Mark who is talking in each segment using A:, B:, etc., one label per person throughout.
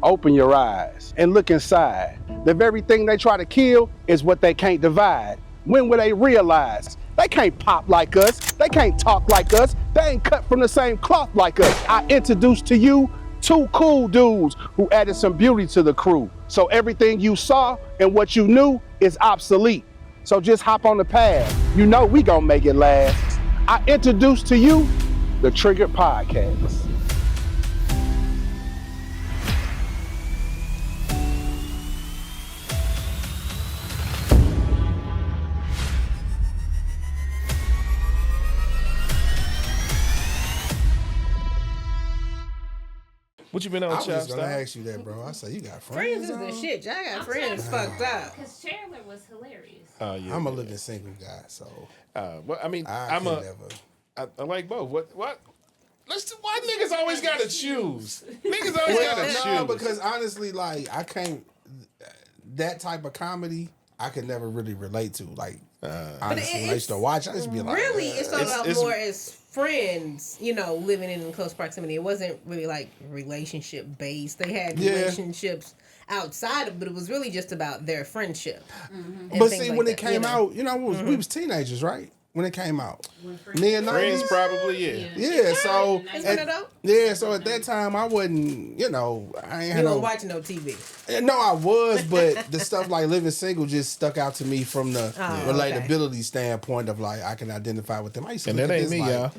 A: Open your eyes and look inside. The very thing they try to kill is what they can't divide. When will they realize? They can't pop like us. They can't talk like us. They ain't cut from the same cloth like us. I introduced to you two cool dudes who added some beauty to the crew. So everything you saw and what you knew is obsolete. So just hop on the path. You know we gonna make it last. I introduced to you the Triggered Podcast.
B: What you been on,
C: I was
B: Chop
C: just gonna
B: Style?
C: ask you that, bro. I say you got friends.
D: Friends is the shit. Y'all got friends fucked up.
E: Because Chandler was hilarious.
B: Oh yeah.
C: I'm a living single guy, so
B: Well, I mean,
C: I
B: I'm
C: can
B: a.
C: never.
B: I like both. What? Why niggas always gotta choose? Niggas always gotta choose.
C: No, because honestly, like I can't. That type of comedy, I could never really relate to. Like honestly, when I used to watch, I used to be like,
D: Really, it started out
B: it's-
D: more as friends, you know, living in close proximity. It wasn't really like relationship based. They had relationships outside of, but it was really just about their friendship. And
C: But
D: things
C: see,
D: like
C: when
D: that,
C: it came out, you know, we was teenagers, right? When it came out, me and
B: Friends probably, yeah.
C: Yeah, so
D: It's one of those.
C: yeah, so at that time I wasn't, you know, I ain't had
D: You
C: no.
D: don't watch no TV.
C: No, I was, but the stuff like living single just stuck out to me from the relatability standpoint of like I can identify with them. I used to
B: And
C: look
B: that
C: at
B: ain't
C: this
B: me,
C: like,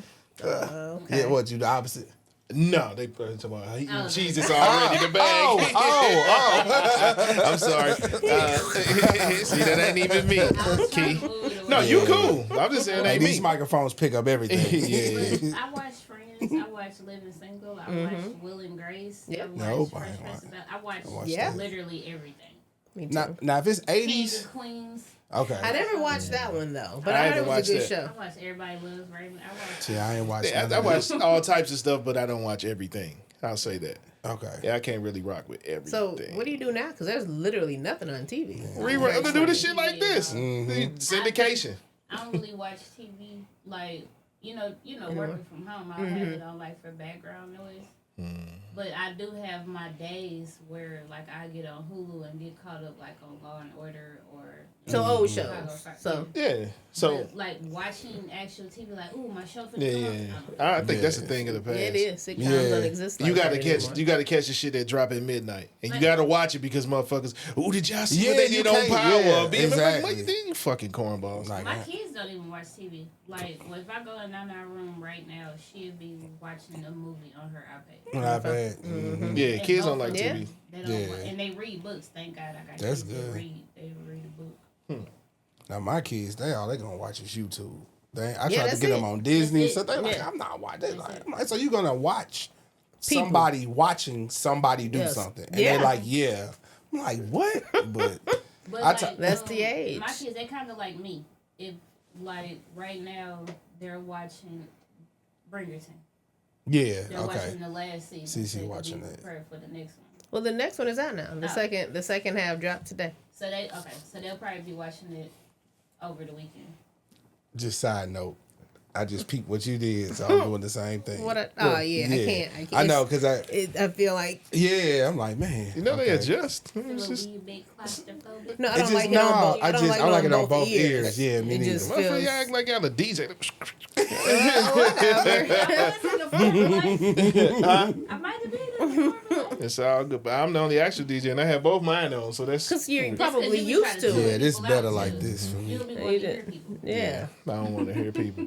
B: y'all.
C: Yeah, what you the opposite?
B: No, they put it about eating Jesus already in the bag.
C: Oh,
B: I'm sorry. See, that ain't even me, Key. No, you cool. I'm just saying, it
C: Hey,
B: ain't
C: these
B: me.
C: microphones pick up everything.
B: Yeah.
E: I watched Friends. I watched Living Single. I watched Will and Grace.
D: Yep.
E: I
C: Nope,
E: watched
C: I ain't
E: Fresh Prince of Bel- I watched
D: Yeah.
E: literally everything.
D: Me too.
C: Now if it's
E: King
C: 80s,
E: of Queens.
C: okay.
D: I never watched that one though, but
B: I
D: I heard
B: haven't
D: it was a
B: watched
D: good
B: that.
D: show.
E: I watched Everybody Loves Raymond. I watched.
C: See, I ain't watching.
B: I watch all types of stuff, but I don't watch everything. I'll say that.
C: Okay.
B: Yeah, I can't really rock with everything.
D: So what do you do now? Because there's literally nothing on TV.
B: Rerun to do the shit like this. Syndication.
E: I don't really watch TV like working from home. I'll have it on like for background noise. But I do have my days where like I get on Hulu and get caught up like on Law and Order or
D: So old
E: Chicago
D: shows.
E: Fire.
D: So
B: Yeah. So
E: But, like watching actual TV, like ooh, my show for
B: I think that's the thing of the past.
D: yeah, it is. Sitcoms
C: Yeah.
D: don't exist.
B: You
D: Like
B: gotta
D: that
B: catch
D: anymore.
B: you gotta catch the shit that drop at midnight. And you gotta watch it because motherfuckers, ooh, did y'all see what
C: Yeah,
B: they
C: you
B: did on
C: can't-
B: Power?
C: yeah,
B: Being
C: exactly.
B: like, you fucking cornballs.
C: Like,
E: My kids don't even watch TV. Like, if I go in our room right now, she'll be watching a movie on her iPad.
C: when I've had.
B: Yeah,
E: And
B: kids
E: both
B: don't like
E: of
D: Yeah.
B: TV.
E: They don't,
C: Yeah.
E: and they read books. Thank God I got
C: That's
E: kids that
C: good.
E: read. They read a book.
C: Now my kids, all they gonna watch is YouTube. I tried to
D: that's
C: get them
D: it.
C: on Disney,
E: That's
C: so
E: it.
C: they like,
D: Yeah.
C: I'm not watching. They like, I'm like, so you gonna watch
D: People.
C: somebody watching somebody do
D: Yes.
C: something, and
D: Yeah.
C: they're like, yeah. I'm like, what? But
E: But
C: I t-
D: That's the age.
E: My kids, they kind of like me. If like right now they're watching Bridgerton.
C: yeah,
E: They're
C: okay.
E: watching the last season.
C: See,
E: so they can
C: watching
E: be
C: that.
E: prepared for the next one.
D: Well, the next one is out now. The second half dropped today.
E: So they'll probably be watching it over the weekend.
C: Just side note, I just peeped what you did, so I'm doing the same thing.
D: I can't.
C: I know, cause
D: I feel like
C: I'm like, man.
B: You know they
C: okay.
B: adjust.
E: So
B: It's
E: will
B: just,
E: you be claustrophobic?
D: no, I
C: It's
D: don't
C: just
D: like it on both.
C: I like it on both ears. Yeah,
D: It
C: me neither.
D: just
B: motherfucker,
D: feels.
B: you act like y'all a DJ.
E: I might have been in
B: It's all good, but I'm the only actual DJ, and I have both mine on, so that's.
D: Because you're
E: That's
D: probably
E: 'cause you be
D: used
E: trying
D: to
E: to do
D: it.
C: Yeah, this
E: People
C: better
E: out
C: like
E: too.
C: this for me.
E: You'll be going to hear people.
D: Yeah.
B: I don't want to hear people.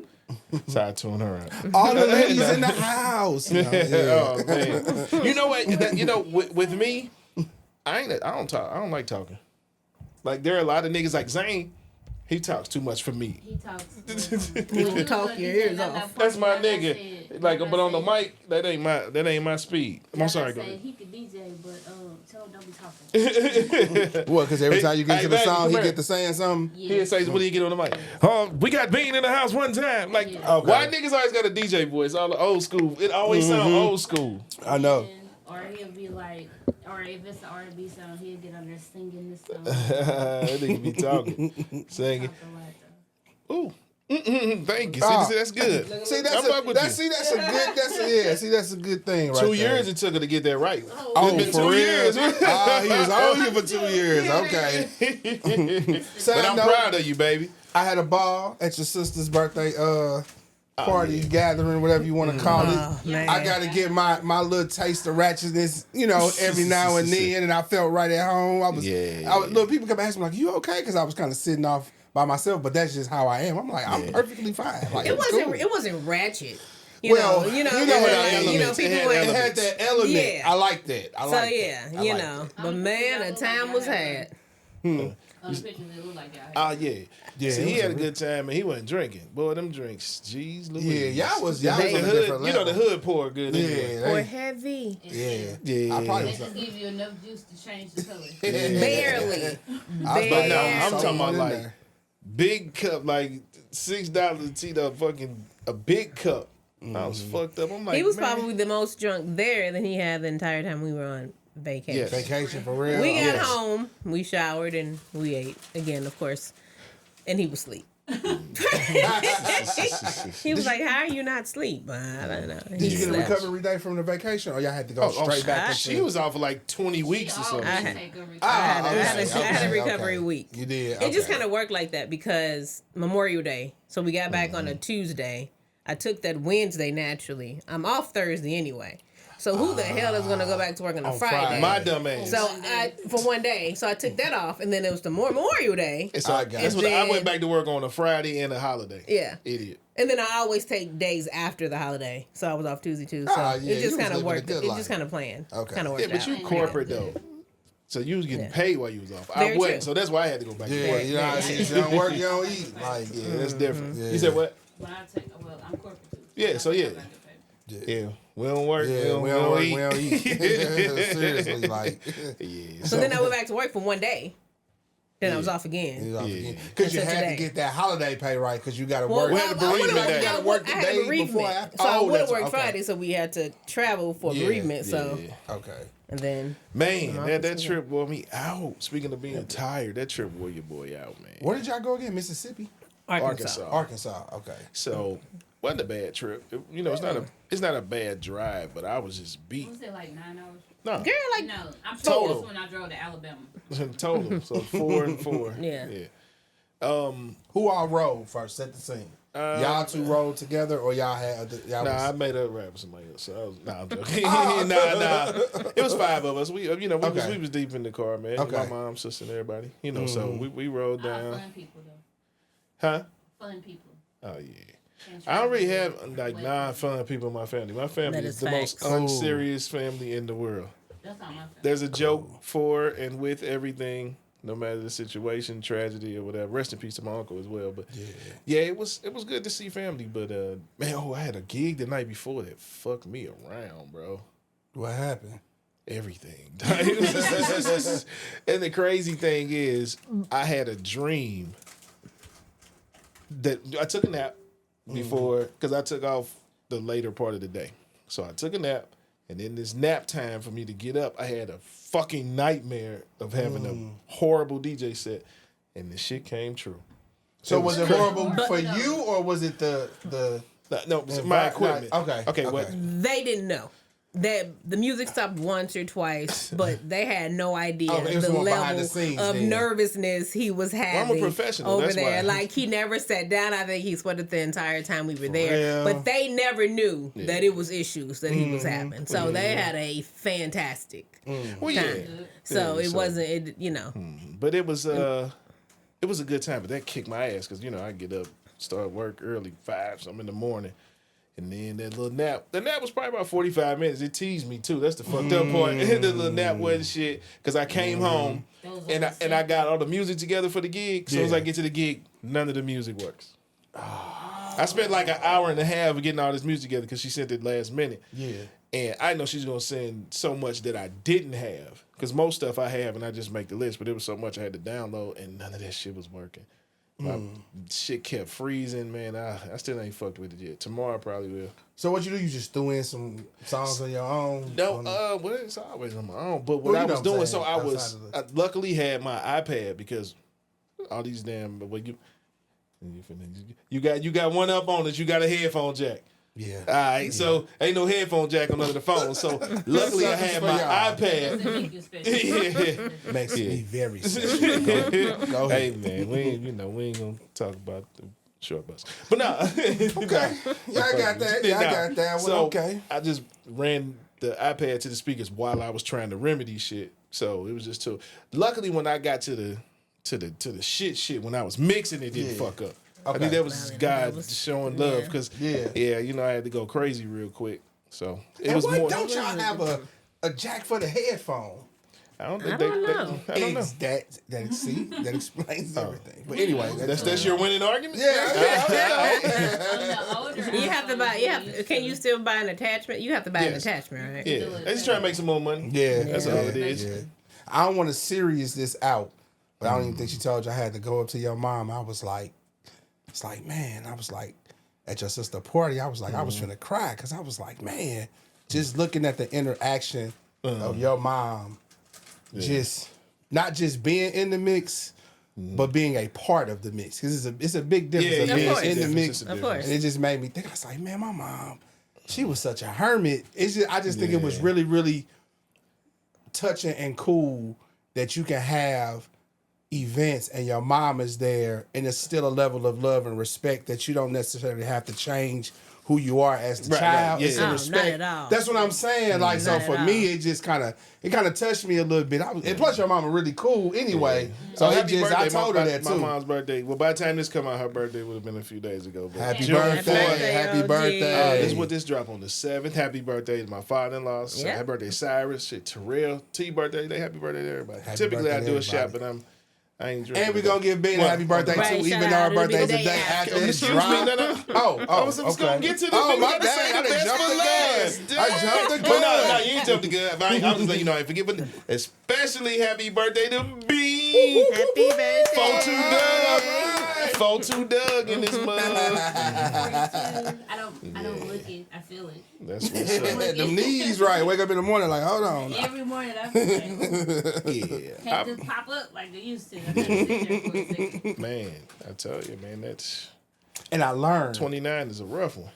B: So I tune her out.
C: All the ladies in the house. You know, yeah.
B: Oh man, you know what? With me, I don't talk. I don't like talking. Like there are a lot of niggas like Zane. He talks too much for me.
E: He talks.
D: You talk your ears off.
B: That's my nigga. Like, but on the mic, that ain't my speed. I'm sorry, go ahead.
E: He could DJ, but tell him don't be talking.
C: What? Because every time you get to the
B: Hey,
C: song, he
B: man.
C: get to saying something.
B: He says, "What do you get on the mic?" We got Bean in the house one time. Like,
C: Okay.
B: why niggas always got a DJ voice? All the old school. It always sound old school.
C: I know.
E: Or he'll be like, or if it's an R&B song, he'll get on there singing this song.
B: That nigga be talking, singing.
E: Talking like that.
B: Ooh, Thank you.
C: Oh.
B: See, that's good.
C: See,
B: I fuck with you.
C: That's a good thing, right?
B: 2 years it took her to get that right.
C: Oh,
B: It's been
C: for
B: 2
C: real?
B: years.
C: He was on you for 2 years. Okay.
B: But I'm proud of you, baby.
C: I had a ball at your sister's birthday party, gathering, whatever you want to call it.
D: man.
C: I got to get my little taste of ratchetness, you know, every now and then, and I felt right at home. Little people kept asking me, like, you okay? Because I was kind of sitting off by myself, but that's just how I am. I'm like, I'm perfectly fine. Like,
D: It wasn't.
C: cool.
D: It wasn't ratchet.
C: You
D: know,
C: know
D: people
C: it
D: were.
C: had that element.
D: Yeah.
C: I like that. I
D: So
C: like
D: yeah,
C: that. I
D: you
C: like
D: know,
C: that.
D: but man, a time was had.
E: On the pictures, it looked like y'all.
B: Oh, yeah.
C: Yeah,
B: See,
C: it
B: he
C: was
B: had a
C: a
B: good time, and he wasn't drinking. Boy, them drinks, jeez Louise.
C: Yeah, y'all was
B: the
C: on a
B: hood,
C: different
B: you know, the
C: level.
B: hood pour good anyway.
C: Yeah,
D: Or
C: they-
D: heavy.
C: yeah. I probably
E: They just give you enough juice to change the color.
D: Barely.
B: But no, I'm
C: Something
B: talking about
C: in
B: like
C: there.
B: big cup, like $6 Tito, fucking a big cup. I was fucked up. I'm like,
D: He was
B: man.
D: probably the most drunk there than he had the entire time we were on vacation.
B: Yes.
C: Vacation for real.
D: We got
B: Yes.
D: home, we showered, and we ate again, of course. And he was asleep. He was like, "How are you not asleep?" I don't know.
C: Did you get a recovery day from the vacation, or y'all had to go straight back? into-
B: She was off for like 20 weeks or something.
D: I had a recovery week.
C: You did.
D: It just kind of worked like that because Memorial Day. So we got back on a Tuesday. I took that Wednesday naturally. I'm off Thursday anyway. So who the hell is going to go back to work on a
C: on
D: Friday?
C: Friday.
B: My dumb ass.
D: So for one day. So I took that off, and then it was the Memorial Day.
B: And so
C: I got
B: that's
C: it.
B: what I
D: then-
B: went back to work on a Friday and a holiday.
D: Yeah.
B: Idiot.
D: And then I always take days after the holiday. So I was off Tuesday too. So
C: Ah, yeah,
D: it
C: you
D: just
C: was
D: kind of
C: living a
D: worked.
C: good
D: It
C: life.
D: just kind of planned.
C: Okay.
D: Kind of worked
B: Yeah, but
D: out.
B: you corporate though. So you was getting
D: Yeah.
B: paid while you was off. I
D: Very
B: wasn't,
D: true.
B: so that's why I had to go back to
C: Yeah,
B: work.
C: you know how it is. You don't work, you don't eat. Like,
B: Yeah, that's different.
C: Yeah.
B: You said what?
E: When I take, well, I'm corporate too.
B: Yeah, so yeah. Yeah, we don't work.
C: yeah,
B: we don't eat.
C: we don't eat. Seriously, like,
B: Yeah.
D: So then I went back to work for one day. Then I was off again.
C: because you
D: Until
C: had
D: today.
C: to get that holiday pay right because you got to
D: Well,
C: work.
B: had a bereavement day.
C: You got to work the
D: I had a
C: day
D: bereavement.
C: before. After.
D: So I would have
C: that's
D: worked
C: okay.
D: Friday, so we had to travel for
C: Yeah,
D: bereavement. So
C: Okay.
D: and then
B: Man,
D: I'm
B: that
D: off
B: trip wore me out. Speaking of being tired, that trip wore your boy out, man.
C: Where did y'all go again? Mississippi,
D: Arkansas.
C: Arkansas. Okay.
B: So wasn't a bad trip. You know, it's not a bad drive, but I was just beat.
E: Was it like 9 hours?
B: No,
D: Girl, like
E: No, I'm
B: Total.
E: told when I drove to Alabama.
B: total. So 4 and 4.
D: Yeah.
C: Who all rode first? Set the scene. Y'all two rode together, or y'all had? Y'all
B: Nah, I
C: was,
B: made up rap with somebody else. So I was, I'm joking. nah. It was 5 of us. We
C: Okay.
B: was deep in the car, man.
C: Okay.
B: My mom, sister, and everybody. You know, so we rode down.
E: Fun people though.
B: Huh?
E: Fun people.
B: Oh yeah. I don't really have like non-fun people in my family. My family
D: That
B: is
D: is
B: the most
D: facts.
B: unserious family in the world.
E: That's all my family.
B: There's a joke for and with everything, no matter the situation, tragedy, or whatever. Rest in peace to my uncle as well. But yeah, it was good to see family. But man, I had a gig the night before that fucked me around, bro.
C: what happened?
B: Everything. And the crazy thing is, I had a dream that I took a nap before, because I took off the later part of the day. So I took a nap, and in this nap time for me to get up, I had a fucking nightmare of having a horrible DJ set, and the shit came true.
C: So was it
B: crazy.
C: horrible for you, or was it the?
B: No, it was my equipment.
C: Okay.
B: What?
D: they didn't know. That the music stopped once or twice, but they had no idea
C: Oh, it was
D: the
C: more behind
D: level
C: the scenes
D: of
C: then.
D: nervousness he was having
B: professional,
D: over
B: that's
D: there.
B: why.
D: Like he never sat down. I think he sweated the entire time we were there,
C: real?
D: but they never knew that it was issues that he was having. So they had a fantastic
B: Well, yeah.
D: time. So
B: Yeah,
D: it
B: so-
D: wasn't, it, you know.
B: But it was a good time. But that kicked my ass because I get up, start work early, 5 something in the morning, and then that little nap. The nap was probably about 45 minutes. It teased me too. That's the fucked up part. The little nap wasn't shit because I came home and I got all the music together for the gig. So as I get to the gig, none of the music works. I spent like an hour and a half getting all this music together because she sent it last minute.
C: Yeah.
B: And I know she's gonna send so much that I didn't have, because most stuff I have and I just make the list, but it was so much I had to download and none of that shit was working. My shit kept freezing, man. I still ain't fucked with it yet. Tomorrow I probably will.
C: So what you do? You just threw in some songs on your own?
B: No, well, it's always on my own. But what
C: Well,
B: I
C: you know
B: was
C: what I'm
B: doing,
C: saying,
B: so I
C: outside of
B: luckily had my iPad, because all these damn, You got one up on us. You got a headphone jack.
C: Yeah.
B: All right, so ain't no headphone jack on the phone. So luckily I had my iPad.
E: Yeah.
C: Makes me very special. Go
B: Hey
C: ahead.
B: man, we ain't gonna talk about the short bus, but nah.
C: Okay. Yeah, I got that. Yeah, I got that one.
B: So
C: Okay.
B: I just ran the iPad to the speakers while I was trying to remedy shit. So it was just too. Luckily, when I got to the shit when I was mixing, it didn't fuck up. I think that was God showing love because I had to go crazy real quick. So it was
C: why
B: more.
C: don't y'all have a jack for the headphone?
B: I don't know.
C: That explains everything. But anyway,
B: That's your winning argument.
D: You have to buy. Can you still buy an attachment? You have to buy an attachment, right?
B: Yeah, they just trying to make some more money.
C: Yeah,
B: that's all it is.
C: Yeah. I don't want to serious this out, but I don't even think she told you I had to go up to your mom. I was like, it's like, man, I was like, at your sister party, I was like, I was finna cry because I was like, man, just looking at the interaction of your mom, just not just being in the mix, but being a part of the mix. Because it's a big difference of being in the mix.
D: Of course.
C: And it just made me think, I was like, man, my mom, she was such a hermit. I just think it was really, really touching and cool that you can have events and your mom is there and it's still a level of love and respect that you don't necessarily have to change who you are as the child.
B: Yeah.
C: It's a respect.
D: Not at all.
C: That's what I'm saying. Like, so for me, it just kind of touched me a little bit. And plus your mama really cool anyway. So I told her that too.
B: My mom's birthday. Well, by the time this come out, her birthday would have been a few days ago. But
C: Happy
B: June
C: birthday.
B: 4th.
C: Happy birthday.
B: This is what this drop on the 7th. Happy birthday to my father-in-law. So happy birthday, Cyrus. Shit, Terrell. T birthday. Happy birthday to everybody. Typically, I do a shot, but I ain't drinking.
C: And we're going to give Ben a happy birthday too, even though our birthday's the day after this drop.
B: I was going to get to the
C: my bad. I jumped the gun.
B: No, you ain't jumped the gun. I was like, I forget, but especially happy birthday to B.
D: Happy birthday.
B: 4-2 Doug in this month.
E: I don't look it. I feel it.
B: That's what's up.
C: Them knees right. Wake up in the morning like, hold on.
E: Every morning I feel like can't just pop up like they used to. I gotta sit there for a second.
B: Man, I tell you, man, that's...
C: And I learned.
B: 29 is a rough one.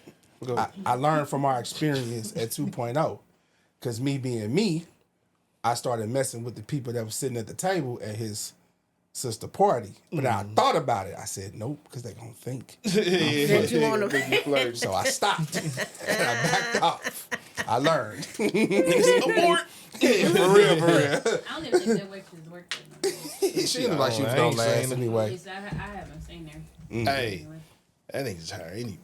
C: I learned from our experience at 2.0. Because me being me, I started messing with the people that were sitting at the table at his sister party. But I thought about it. I said, nope, because they're going to think.
D: That you want to
C: So I stopped. And I backed off. I learned.
B: Abort.
C: Yeah, for real.
E: I don't even think that waitress worked there.
C: She looked like she was going to last anyway.
E: I haven't seen her.
B: Hey, that nigga just hire anybody.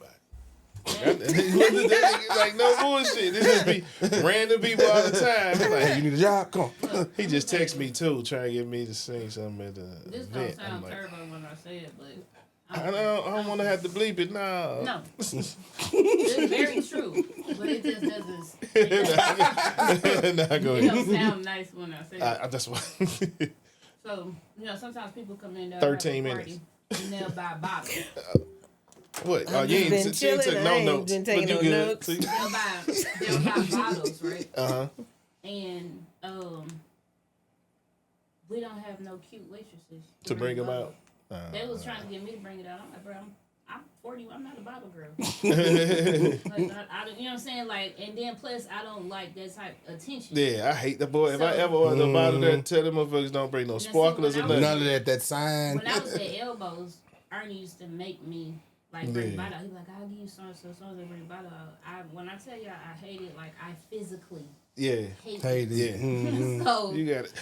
B: Like, no bullshit. This just be random people all the time. He's like,
C: Hey, you need a job? Come on.
B: he just texted me too, trying to get me to sing something at the
E: This don't
B: event.
E: sound
B: Like,
E: terrible when I say it, but
B: I don't want to have to bleep it.
E: no. It's very true, but it just doesn't.
B: Nah, go
E: It
B: ahead.
E: don't sound nice when I say it.
B: That's why.
E: So sometimes people come in there
B: 13
E: have a party,
B: minutes.
E: and they'll buy bottles.
B: What? Oh, you
D: been
B: ain't took
D: chilling. I
B: no
D: ain't
B: notes.
D: been
B: But
D: taking
B: you
D: no
B: good.
D: notes.
B: See?
E: They'll buy bottles, right?
B: Uh-huh.
E: And we don't have no cute waitresses
B: To bring them
E: bottles.
B: out.
E: They was trying to get me to bring it out. I'm like, bro, I'm 40. I'm not a bottle girl. Like, you know what I'm saying? Like, and then plus, I don't like that type of attention.
B: Yeah, I hate the boy. If I
E: So-
B: ever order a bottle there, tell them motherfuckers don't bring no
E: see,
B: sparklers or
E: when I was-
B: nothing.
C: None of that sign.
E: When I was at Elbows, Ernie used to make me like bring
B: Yeah.
E: bottle. He's like, I'll give you so and so bring bottle. When I tell you I hate it, like I physically
B: Yeah.
E: hate
C: Hey,
E: it.
B: Yeah.
E: So
B: You got it.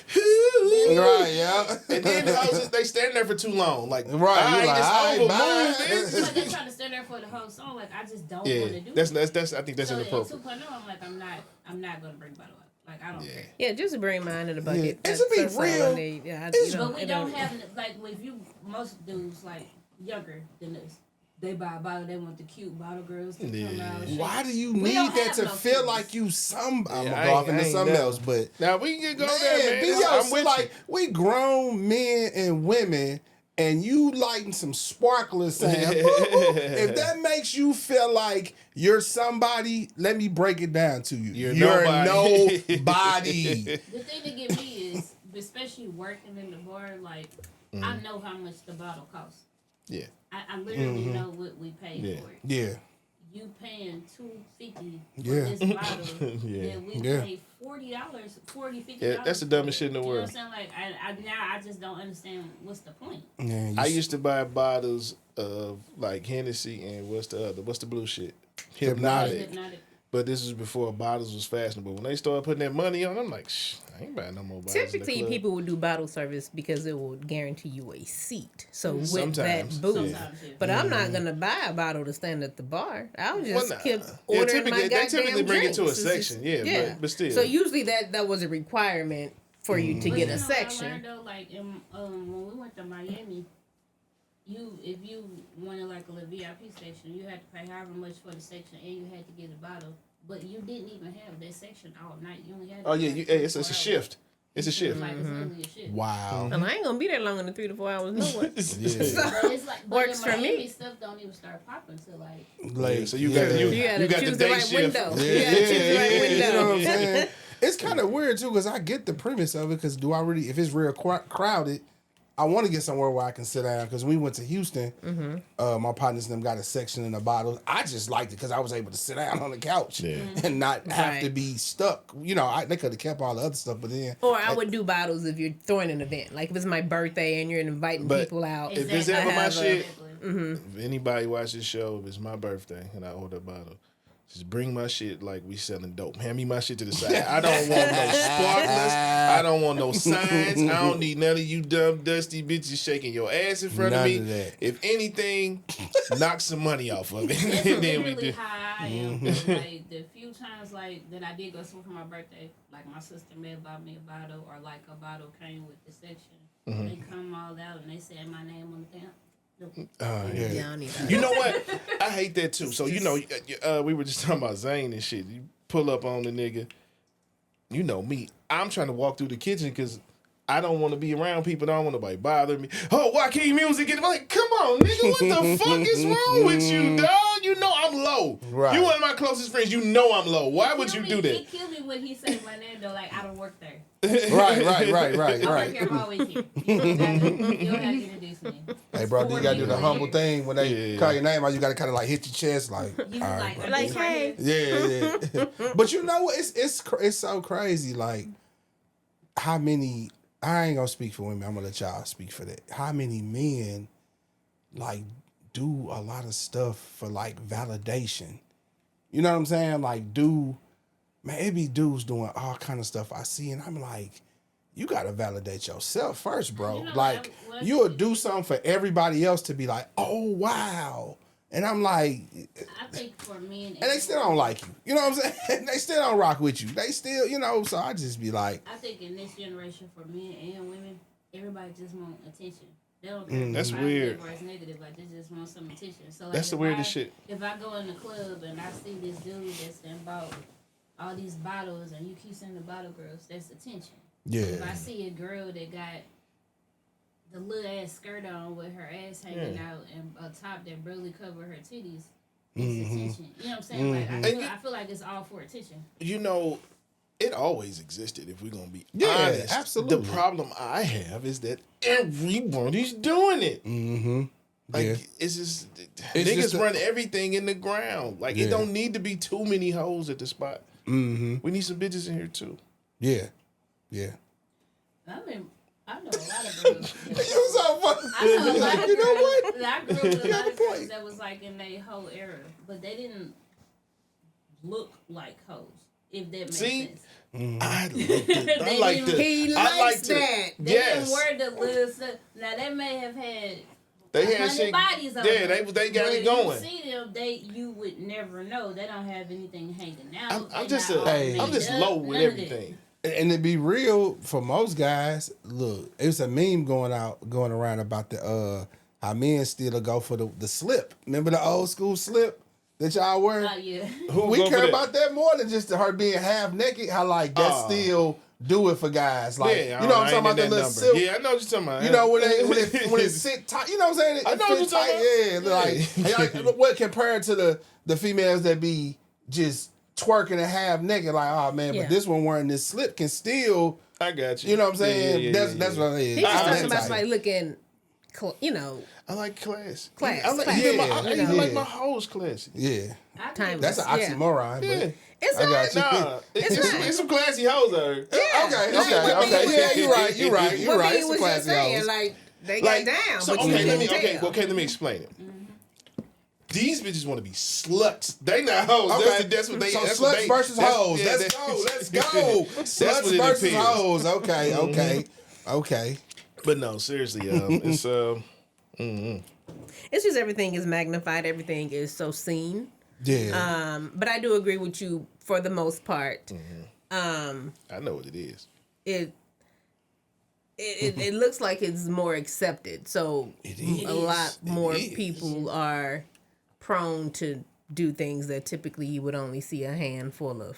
C: Right, yeah.
B: And then they stand there for too long. Like,
C: Right,
B: all
C: you like,
B: it's
C: all right,
B: over.
C: bye.
B: Move, bitch.
E: but they trying to stand there for the whole song. Like I just don't want
B: Yeah,
E: to do
B: that's
E: it.
B: I think that's
E: So at
B: inappropriate.
E: 2.0, I'm like, I'm not gonna bring bottle up. Like I don't care.
D: Yeah, just bring mine in the bucket.
C: Yeah. And to be
D: That's all
C: real,
D: I need. Yeah,
E: But we don't have like if you most dudes like younger than us, they buy a bottle. They want the cute bottle girls to come out.
C: Why do you
E: We
C: need
E: don't
C: that
E: have
C: to
E: no
C: feel
E: kids.
C: like you some? I'm
B: Yeah,
C: gonna
B: I
C: go off
B: ain't-
C: into
B: I ain't
C: something
B: never-
C: else, but
B: Now we can go
C: man,
B: there,
C: be
B: man.
C: your,
B: I'm
C: so
B: with
C: like we grown men and women, and you lighting some sparklers saying, "Ooh, ooh." If that makes you feel like you're somebody, let me break it down to you.
B: You're
C: nobody.
E: The thing that get me is, especially working in the bar, like I know how much the bottle costs.
B: Yeah.
E: I literally know what we paid for it.
C: Yeah.
E: You paying $250 for
C: Yeah.
E: this bottle,
B: Yeah.
E: then we
C: Yeah.
E: paid $40, $50.
B: Yeah, that's the dumbest shit in the
E: You know
B: world.
E: what I'm saying? Like I now I just don't understand what's the point.
C: Yeah,
B: I used to buy bottles of like Hennessy and what's the blue shit? Hypnotic. But this was before bottles was fashionable. When they started putting that money on, I'm like, shh, I ain't buying no more bottles.
D: Typically, people would do bottle service because it will guarantee you a seat. So with
B: Sometimes,
D: that booth,
E: Sometimes, yeah.
D: but I'm not gonna buy a bottle to stand at the bar. I'll just
B: Well, nah.
D: keep
B: Yeah,
D: ordering my
B: they
D: goddamn
B: typically bring it to a
D: drinks. It's
B: section, yeah, but still.
D: So usually that was a requirement for you to
E: But
D: get
E: you
D: a
E: know what I
D: section.
E: learned though, like when we went to Miami, if you wanted like a little VIP section, you had to pay however much for the section, and you had to get a bottle. But you didn't even have that section all night. You only had.
B: Oh yeah, it's a shift. It's a shift.
E: Like it's literally a shift.
C: wow.
D: And I ain't gonna be there longer than 3 to 4 hours. No way.
E: But it's like
D: Works
E: but in
D: for
E: Miami,
D: me.
E: stuff don't even start popping till like.
C: Like,
B: So you
C: yeah.
B: got
D: You gotta
B: the
D: choose
B: day
D: the right
B: shift.
D: window.
C: Yeah,
D: You gotta choose the right
C: you
D: window.
C: know what I'm saying? It's kind of weird too, because I get the premise of it. Because do I really, if it's real crowded, I want to get somewhere where I can sit down. Because we went to Houston, my partners and them got a section in the bottles. I just liked it because I was able to sit down on the couch and not have to
D: Right.
C: be stuck. You know, they could have kept all the other stuff, but then
D: Or I would do bottles if you're throwing an event. Like if it's my birthday and you're inviting
B: But
D: people out.
B: If it's
E: Exactly.
B: ever
D: I
B: my
D: have
B: shit,
E: Exactly.
B: if anybody watch this show, if it's my birthday and I order a bottle, just bring my shit like we selling dope. Hand me my shit to the side. I don't want no sparklers. I don't want no signs. I don't need none of you dumb, dusty bitches shaking your ass in front of
C: None
B: me.
C: of that.
B: If anything, knock some money off of it.
E: That's
B: and then we
E: literally
B: do.
E: how I am. Like the few times like that I did go somewhere for my birthday, like my sister may have bought me a bottle, or like a bottle came with the section. They come all out and they said my name on the thing.
C: yeah.
D: Yeah, I don't need that.
B: You know what? I hate that too. So, you know, we were just talking about Zane and shit. You pull up on the nigga. You know me. I'm trying to walk through the kitchen because I don't want to be around people. I don't want nobody bother me. Oh, Joaquin music. And I'm like, come on, nigga. What the fuck is wrong with you, dog? You know I'm low.
C: Right.
B: You one of my closest friends. You know I'm low. Why would you do that?
E: It killed me when he said my name though. Like I don't work there.
C: Right.
E: I work here. I'm always here. You don't have to introduce me.
C: Hey, bro, you gotta do the humble thing when they
B: Yeah.
C: call your name out. You gotta kind of like hit your chest, like, all
E: You was
C: right, bro.
D: Like, hey.
C: Yeah. But you know what? It's so crazy. Like, how many? I ain't gonna speak for women. I'm gonna let y'all speak for that. How many men like do a lot of stuff for like validation? You know what I'm saying? Like, man, it be dudes doing all kind of stuff I see, and I'm like, you gotta validate yourself first, bro.
E: You know,
C: like, you'll do something for everybody else to be like, oh wow. And I'm like,
E: I think for men,
C: and they still don't like you. You know what I'm saying? They still don't rock with you. They still, you know, so I just be like,
E: I think in this generation, for men and women, everybody just want attention. They don't care
B: That's
E: if it's positive
B: weird.
E: or it's negative. Like they just want some attention. So like,
B: That's the
E: if
B: weirdest
E: I-
B: shit.
E: If I go in the club and I see this dude that's done bought all these bottles, and you keep sending the bottle girls, that's attention. If I
C: yeah.
E: see a girl that got the little ass skirt on with her ass hanging out and a top that barely cover her titties, it's attention. You know what I'm saying? Like I feel like it's all for attention.
B: You know, it always existed, if we're going to be
C: Yeah,
B: honest.
C: absolutely.
B: The problem I have is that everybody's doing it.
C: Mm-hmm.
B: Like,
C: Yeah.
B: it's just,
C: It's
B: niggas
C: just
B: run everything in the ground. Like,
C: Yeah.
B: it don't need to be too many hoes at the spot.
C: Mm-hmm.
B: We need some bitches in here, too.
C: Yeah. Yeah.
E: I mean, I know a lot of girls.
C: It was so funny.
E: I know a lot of
C: You know
E: girls.
C: what?
E: I grew up with a
C: You
E: lot
C: got
E: of
C: a
E: girls
C: point.
E: that was like in their whole era, but they didn't look like hoes. If that makes
B: See?
E: sense.
B: I like the.
E: They
B: I like
E: didn't-
B: the.
D: He
B: I
D: likes
B: like the.
D: that.
E: They
B: Yes.
E: didn't wear the little stuff. Now they may have had
B: They had
E: 100
B: shit.
E: bodies on
B: Yeah,
E: them.
B: they got
E: But
B: it going.
E: You see them, you would never know. They don't have anything hanging out.
B: I'm
E: They
B: just
E: not
B: a,
E: all
C: Hey.
B: I'm
E: made
B: just
E: up,
B: low with
E: none of that.
B: everything.
C: And to be real, for most guys, look, it's a meme going around about the how men still go for the slip. Remember the old school slip that y'all wear?
E: Oh yeah.
B: Who
C: We
B: go for
C: care
B: that?
C: about that more than just her being half naked. How like that
B: Oh.
C: still do it for guys. Like
B: Yeah,
C: you know what I'm
B: I
C: talking
B: ain't
C: about,
B: in
C: the
B: that
C: little
B: number.
C: silk.
B: Yeah, I know what you're talking about.
C: You know when it sit tight. You know what I'm saying? It
B: I know what
C: fit
B: you're talking
C: tight.
B: about.
C: Yeah, like, and like what compared to the females that be just twerking and half naked, like, oh man,
D: Yeah.
C: but this one wearing this slip can still.
B: I got you.
C: You know what I'm saying?
B: Yeah,
C: that's what it is.
D: He was
C: I'm
D: talking
C: that
D: about
C: type.
D: like looking
B: I like class.
D: Class,
B: I like,
D: class.
B: I
C: Yeah.
B: like my hoes classy.
C: Yeah.
D: Timeless.
C: That's an oxymoron.
D: Yeah.
C: But
D: It's
C: I
D: not.
C: got you.
B: Nah,
D: It's not.
B: it's some classy hoes out here.
C: Okay. Yeah, you're right. You're right. You're
D: What
C: right.
D: Bean
C: It's a
D: was just
C: classy
D: saying,
C: house.
D: like they
B: Like,
D: got down,
B: so,
D: but you
B: okay,
D: couldn't tell.
B: let me explain it. These bitches want to be sluts. They not hoes.
C: Okay.
B: That's what they.
C: So
B: that's
C: sluts
B: what they,
C: versus
B: that's-
C: hoes.
B: yeah,
C: Let's
B: that's-
C: go. Let's go.
B: That's
C: Sluts
B: what it
C: versus
B: appears.
C: hoes. Okay.
B: But no, seriously, it's
D: It's just everything is magnified. Everything is so seen.
C: Yeah.
D: But I do agree with you for the most part.
B: I know what it is.
D: It looks like it's more accepted. So
C: is.
D: a lot
C: It
D: more
C: is.
D: people are prone to do things that typically you would only see a handful of.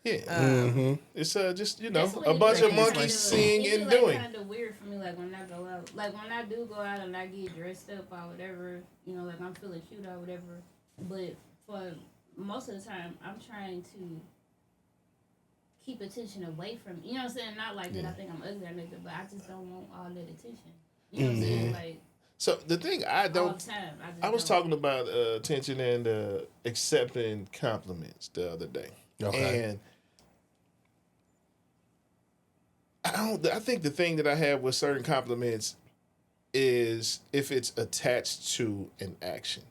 B: Yeah, it's just
E: That's what
B: a
E: it
B: bunch
E: is.
B: of monkeys seeing
E: It's
B: and
E: like
B: doing.
E: kind of weird for me, like when I go out, like when I do go out and I get dressed up or whatever, like I'm feeling cute or whatever. But for most of the time, I'm trying to keep attention away from me. You know what I'm saying? Not like that I think I'm ugly or nothing, but I just don't want all that attention. You know what I'm saying? Like
B: So the thing I
E: all
B: don't.
E: the time.
B: I was
E: don't.
B: talking about attention and accepting compliments the other day, and I think the thing that I have with certain compliments is if it's attached to an action.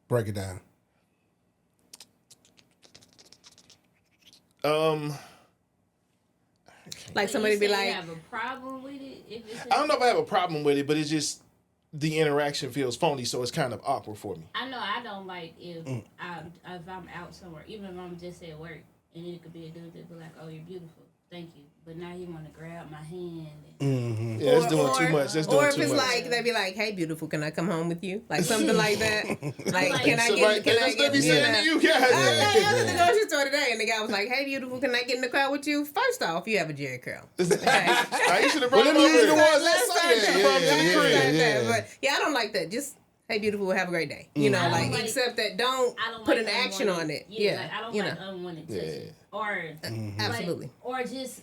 C: Break it down.
D: Like
E: So
D: somebody
E: you
D: be
E: say
D: like,
E: you have a problem with it? If it's
B: I don't know if I have a problem with it, but it's just the interaction feels phony, so it's kind of awkward for me.
E: I know I don't like if I'm out somewhere, even if I'm just at work, and it could be a dude that be like, "Oh, you're beautiful, thank you," but now he want to grab my hand. And,
B: Yeah, that's doing too much. That's doing
D: or if
B: too
D: it's
B: much.
D: like they be like, "Hey, beautiful, can I come home with you?" Like something like that. Like, can I
B: Somebody-
D: get? Can I
B: that's what
D: get?
B: they be saying to you guys.
D: I was at the grocery store today, and the guy was like, "Hey, beautiful, can I get in the car with you?" First off, you have a Jerry curl. Okay.
B: I should have brought him
C: them
B: over
C: usually
B: here.
C: the ones that
D: Let's
C: say
D: start
C: that.
D: there.
C: Yeah.
D: But yeah, I don't like that. Just hey, beautiful, have a great day. You know,
E: I don't
D: like
E: like-
D: except that don't
E: I don't
D: put
E: like
D: an action
E: unwanted-
D: on it.
E: Yeah,
D: Yeah,
E: like, I don't
D: you
E: like
D: know,
E: unwanted touches. Or
D: absolutely.
E: or just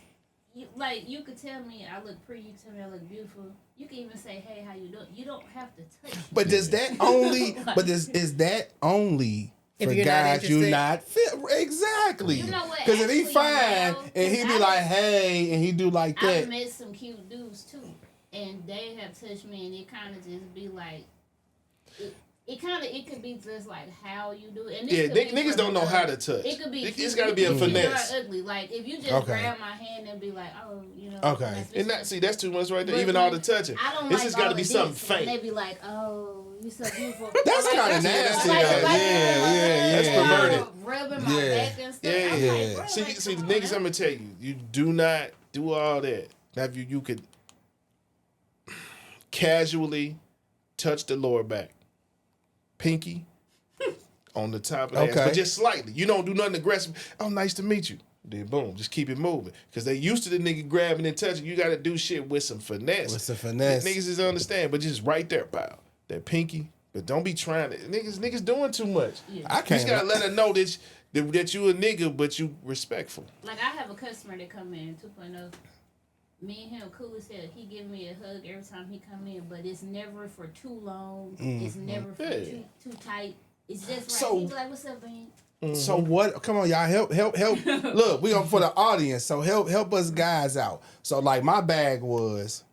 E: you could tell me I look pretty. You could tell me I look beautiful. You can even say, "Hey, how you doing?" You don't have to touch me.
C: But does that only? But is that only
D: If
C: for
D: you're not
C: guys you
D: interested?
C: not fit? Exactly.
E: You know what,
C: Because if he
E: actually,
C: fine
E: no,
C: and he be
E: I-
C: like, hey, and he do like
E: I've
C: that.
E: met some cute dudes too, and they have touched me, and it kind of just be like, it could be just like how you do it. And this
B: Yeah,
E: could be
B: niggas
E: for
B: don't know how
E: the-
B: to touch.
E: It could be.
B: It's
E: cute,
B: got to
E: it
B: be a
E: could cute or
B: finesse.
E: ugly. Like if you just
C: Okay.
E: grab my hand and be like, oh,
C: Okay.
E: nice to
B: And
E: meet
B: that, see, that's too much right there.
E: But
B: Even all the touching.
E: I don't
B: This
E: like
B: has got
E: all
B: to be
E: of
B: something
E: this. And they
B: fake.
E: be like, "Oh, you so beautiful."
C: That's
E: Like,
C: kinda nasty. Yeah.
B: That's perverted.
E: Rubbing my
C: Yeah.
E: back and stuff.
B: Yeah,
E: I'm
B: yeah.
E: like, bro,
B: See,
E: like,
B: the
E: come on
B: niggas,
E: now.
B: I'm gonna tell you, you do not do all that. Now, if you could casually touch the lower back, pinky on the top of the ass,
C: Okay.
B: but just slightly. You don't do nothing aggressive. Oh, nice to meet you. Then boom, just keep it moving. Because they used to the nigga grabbing and touching. You got to do shit with some finesse.
C: With some finesse.
B: Niggas is understand, but just right there, pal. That pinky. But don't be trying to. Niggas doing too much.
C: I
B: You just
C: can't.
B: gotta let her know that you a nigga, but you respectful.
E: Like I have a customer that come in 2.0. Me and him cool as hell. He give me a hug every time he come in, but it's never for too long. It's never for
B: Yeah.
E: too tight. It's just right.
C: So-
E: He be like, "What's up, man?"
C: So what? Come on, y'all, help. Look, we gonna for the audience. So help us guys out. So like my bag was,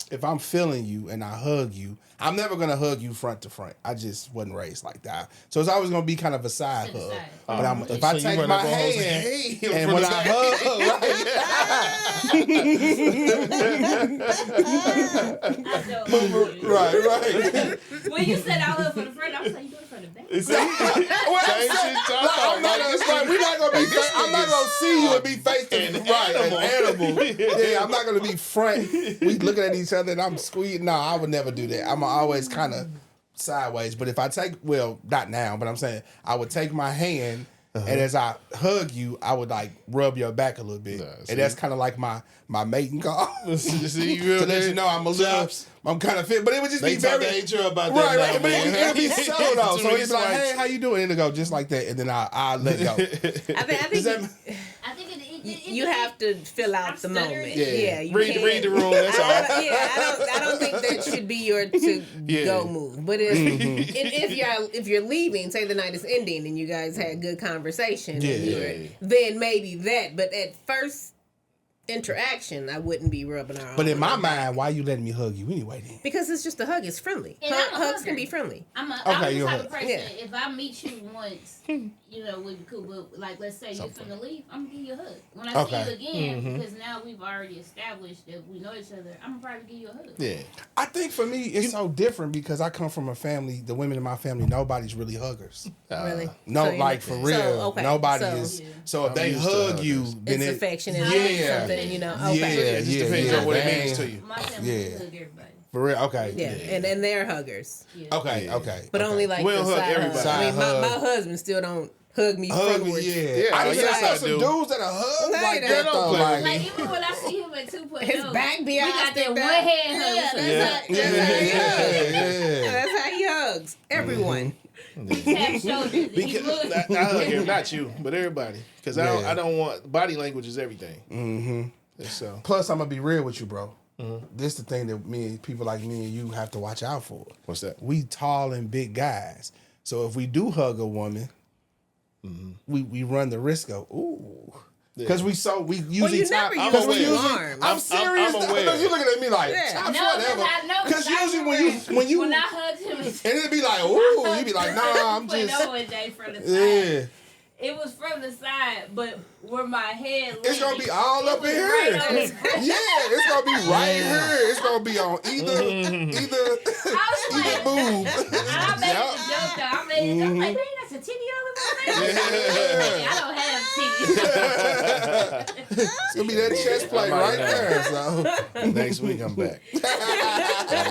C: if I'm feeling you and I hug you, I'm never gonna hug you front to front. I just wasn't raised like that. So it's always gonna be kind of a side
E: To the
C: hug.
E: side.
C: But if
B: So
C: I
B: you
C: take
B: run
C: my
B: up on hoes
C: hand
B: hey,
C: and
B: from
C: when
B: the
C: I
B: back.
C: hug, right.
E: When you said I hug for the front, I was like, "You do it for the back."
C: Well,
B: Same shit y'all
C: I'm not gonna,
B: talking
C: we're not gonna be. I'm not gonna see you and be face to
B: An
C: right. An
B: animal.
C: animal. Yeah, I'm not gonna be front. We looking at each other and I'm squeezing. No, I would never do that. I'm always kind of sideways. But if I take, well, not now, but I'm saying I would take my hand. And as I hug you, I would like rub your back a little bit,
B: see?
C: and that's kind of like my mating call
B: See,
C: to let you know I'm a little, I'm kind of fit. But it would just
B: They
C: be
B: talk
C: very
B: to HR about that
C: right,
B: now,
C: right. But
B: man.
C: it'll be subtle though.
B: Too
C: So
B: many
C: it's like,
B: swipes.
C: hey, how you doing? And it'll go just like that, and then I'll let go.
D: I think
C: Does that-
E: I think it
D: you have to fill out the moment.
B: Yeah,
D: you
B: read the room. That's all.
D: I don't think that should be your go move. But if you're leaving, say the night is ending, and you guys had good conversation, then maybe that. But at first interaction, I wouldn't be rubbing our.
C: But in my mind, why you letting me hug you anyway then?
D: Because it's just a hug. It's friendly. Hugs can be friendly.
E: I'm the type of person. If I meet you once, we'd be cool. But like, let's say you're finna leave, I'm gonna give you a hug. When I see you again, because now we've already established that we know each other, I'm gonna probably give you a hug.
B: Yeah.
C: I think for me, it's so different because I come from a family. The women in my family, nobody's really huggers.
D: Really?
C: No, like for real, nobody is. So if they hug you, then
D: it's affectionate.
C: Yeah.
D: Something,
B: it just depends on what it means to you.
E: My family hug everybody.
C: For real, okay.
D: Yeah, and they're huggers.
E: Yeah.
C: Okay.
D: But only like
B: we don't
D: the
B: hug
D: side
B: everybody.
D: hug. I mean, my husband still don't hug me frontwards.
C: I saw some dudes that hug like that though.
E: Like even when I see him at 2.0,
D: his back be out.
E: We got that one hand hug.
D: That's how he hugs everyone.
B: Because I hug him, not you, but everybody. Because I don't want body language is everything.
C: Mm-hmm.
B: So
C: plus, I'm gonna be real with you, bro. This is the thing that people like me and you have to watch out for.
B: What's that?
C: We tall and big guys, so if we do hug a woman, we run the risk of because we usually top. I'm serious.
B: I'm aware.
C: You looking at me like tops whatever. Because usually when I
E: hugged him, and
C: it'd be like you be like I'm just
E: It was from the side, but where my head
C: it's gonna be all up in here. It's gonna be right here. It's gonna be on either boob.
E: I made a joke though. I made a joke like, "Hey, that's a titty all over my face." I don't have titties.
C: It's gonna be that chest plate right there. So
B: next week I'm back. I'm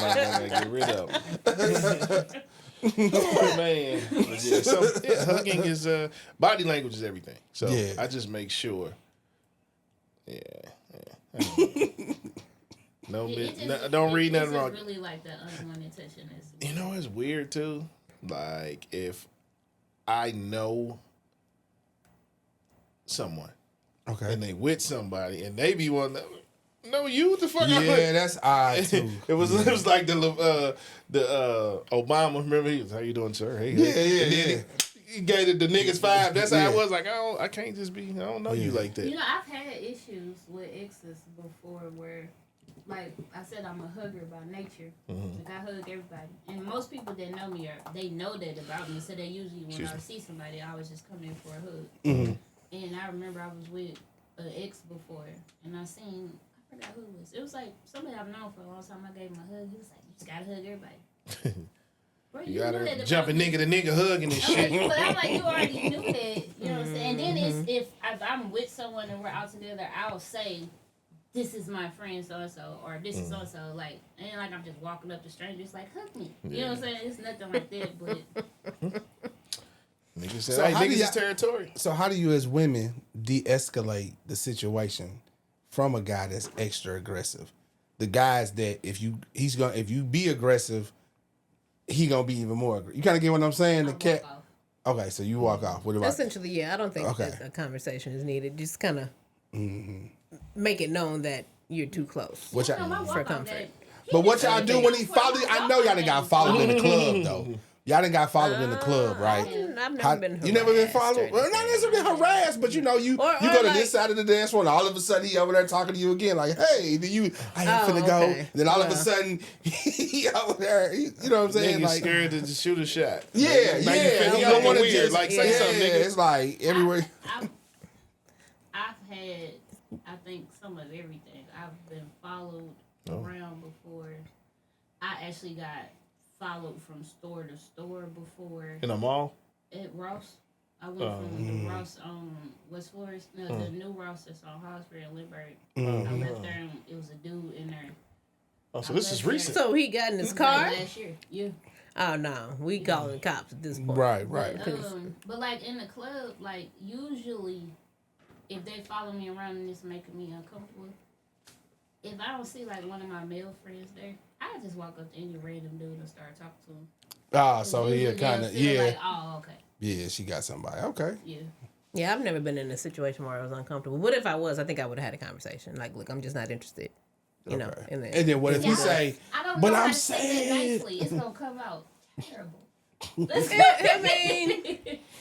B: not gonna get rid of them. Man, hugging is body language is everything. So I just make sure. Don't read nothing wrong.
E: Really like the unwanted touching.
B: It's weird too. Like if I know someone, and they with somebody, and they be one that. No, you the fuck.
C: Yeah, that's odd too.
B: It was like the Obama. Remember, he was, "How you doing, sir?" Hey,
C: yeah.
B: He gave the niggas 5. That's how it was. Like I can't just be. I don't know you like that.
E: I've had issues with exes before where, like I said, I'm a hugger by nature. Like I hug everybody, and most people that know me they know that about me. So they usually when I see somebody, I always just come in for a hug. And I remember I was with an ex before, and I seen. I forgot who it was. It was like somebody I've known for a long time. I gave him a hug. He was like, "You just gotta hug everybody." Bro,
B: you gotta jumping nigga to nigga hugging and shit.
E: But I'm like, you already knew that. You know what I'm saying? And then if I'm with someone and we're out together, I'll say, "This is my friend so and so," or "This is so and so." Like, and like I'm just walking up to strangers, like, hug me. You know what I'm saying? It's nothing like that, but.
B: Niggas say, "Hey, niggas is territory."
C: So how do you as women de-escalate the situation? From a guy that's extra aggressive, the guys that if you be aggressive, he gonna be even more aggressive. You kind of get what I'm saying? Okay, so you walk off. What about
D: essentially? I don't think that a conversation is needed. Just kind of make it known that you're too close for comfort.
C: But what y'all do when he follow you? I know y'all done got followed in the club though. Y'all done got followed in the club, right?
D: I've never been harassed.
C: You never been followed? Well, not necessarily harassed, but you go to this side of the dance floor and all of a sudden he over there talking to you again, like, "Hey, I ain't finna go." And then all of a sudden he over there, you know what I'm saying?
B: Niggas
C: like
B: scared to just shoot a shot.
C: Yeah.
B: You don't want to weird. Like say something, nigga.
C: It's like everywhere.
E: I've had, I think, some of everything. I've been followed around before. I actually got followed from store to store before.
B: In a mall?
E: At Ross. I went from the Ross on West Flores. No, the new Ross that's on Hosford and Lindbergh. I left there and it was a dude in there.
B: Oh, so this is recent.
D: So he got in his car?
E: Last year, yeah.
D: Oh, no. We calling cops at this point.
C: Right.
E: But like in the club, like usually if they follow me around and it's making me uncomfortable, if I don't see like one of my male friends there, I just walk up to any random dude and start talking to him.
C: So he kind of
E: like, oh, okay.
C: Yeah, she got somebody. Okay.
E: Yeah.
D: Yeah, I've never been in a situation where I was uncomfortable. What if I was? I think I would have had a conversation. Like, look, I'm just not interested. You know,
C: Okay.
D: in the,
C: And then what if you say,
E: I don't
C: but
E: know how
C: I'm
E: to say that
C: saying.
E: nicely. It's gonna come out terrible.
D: I mean,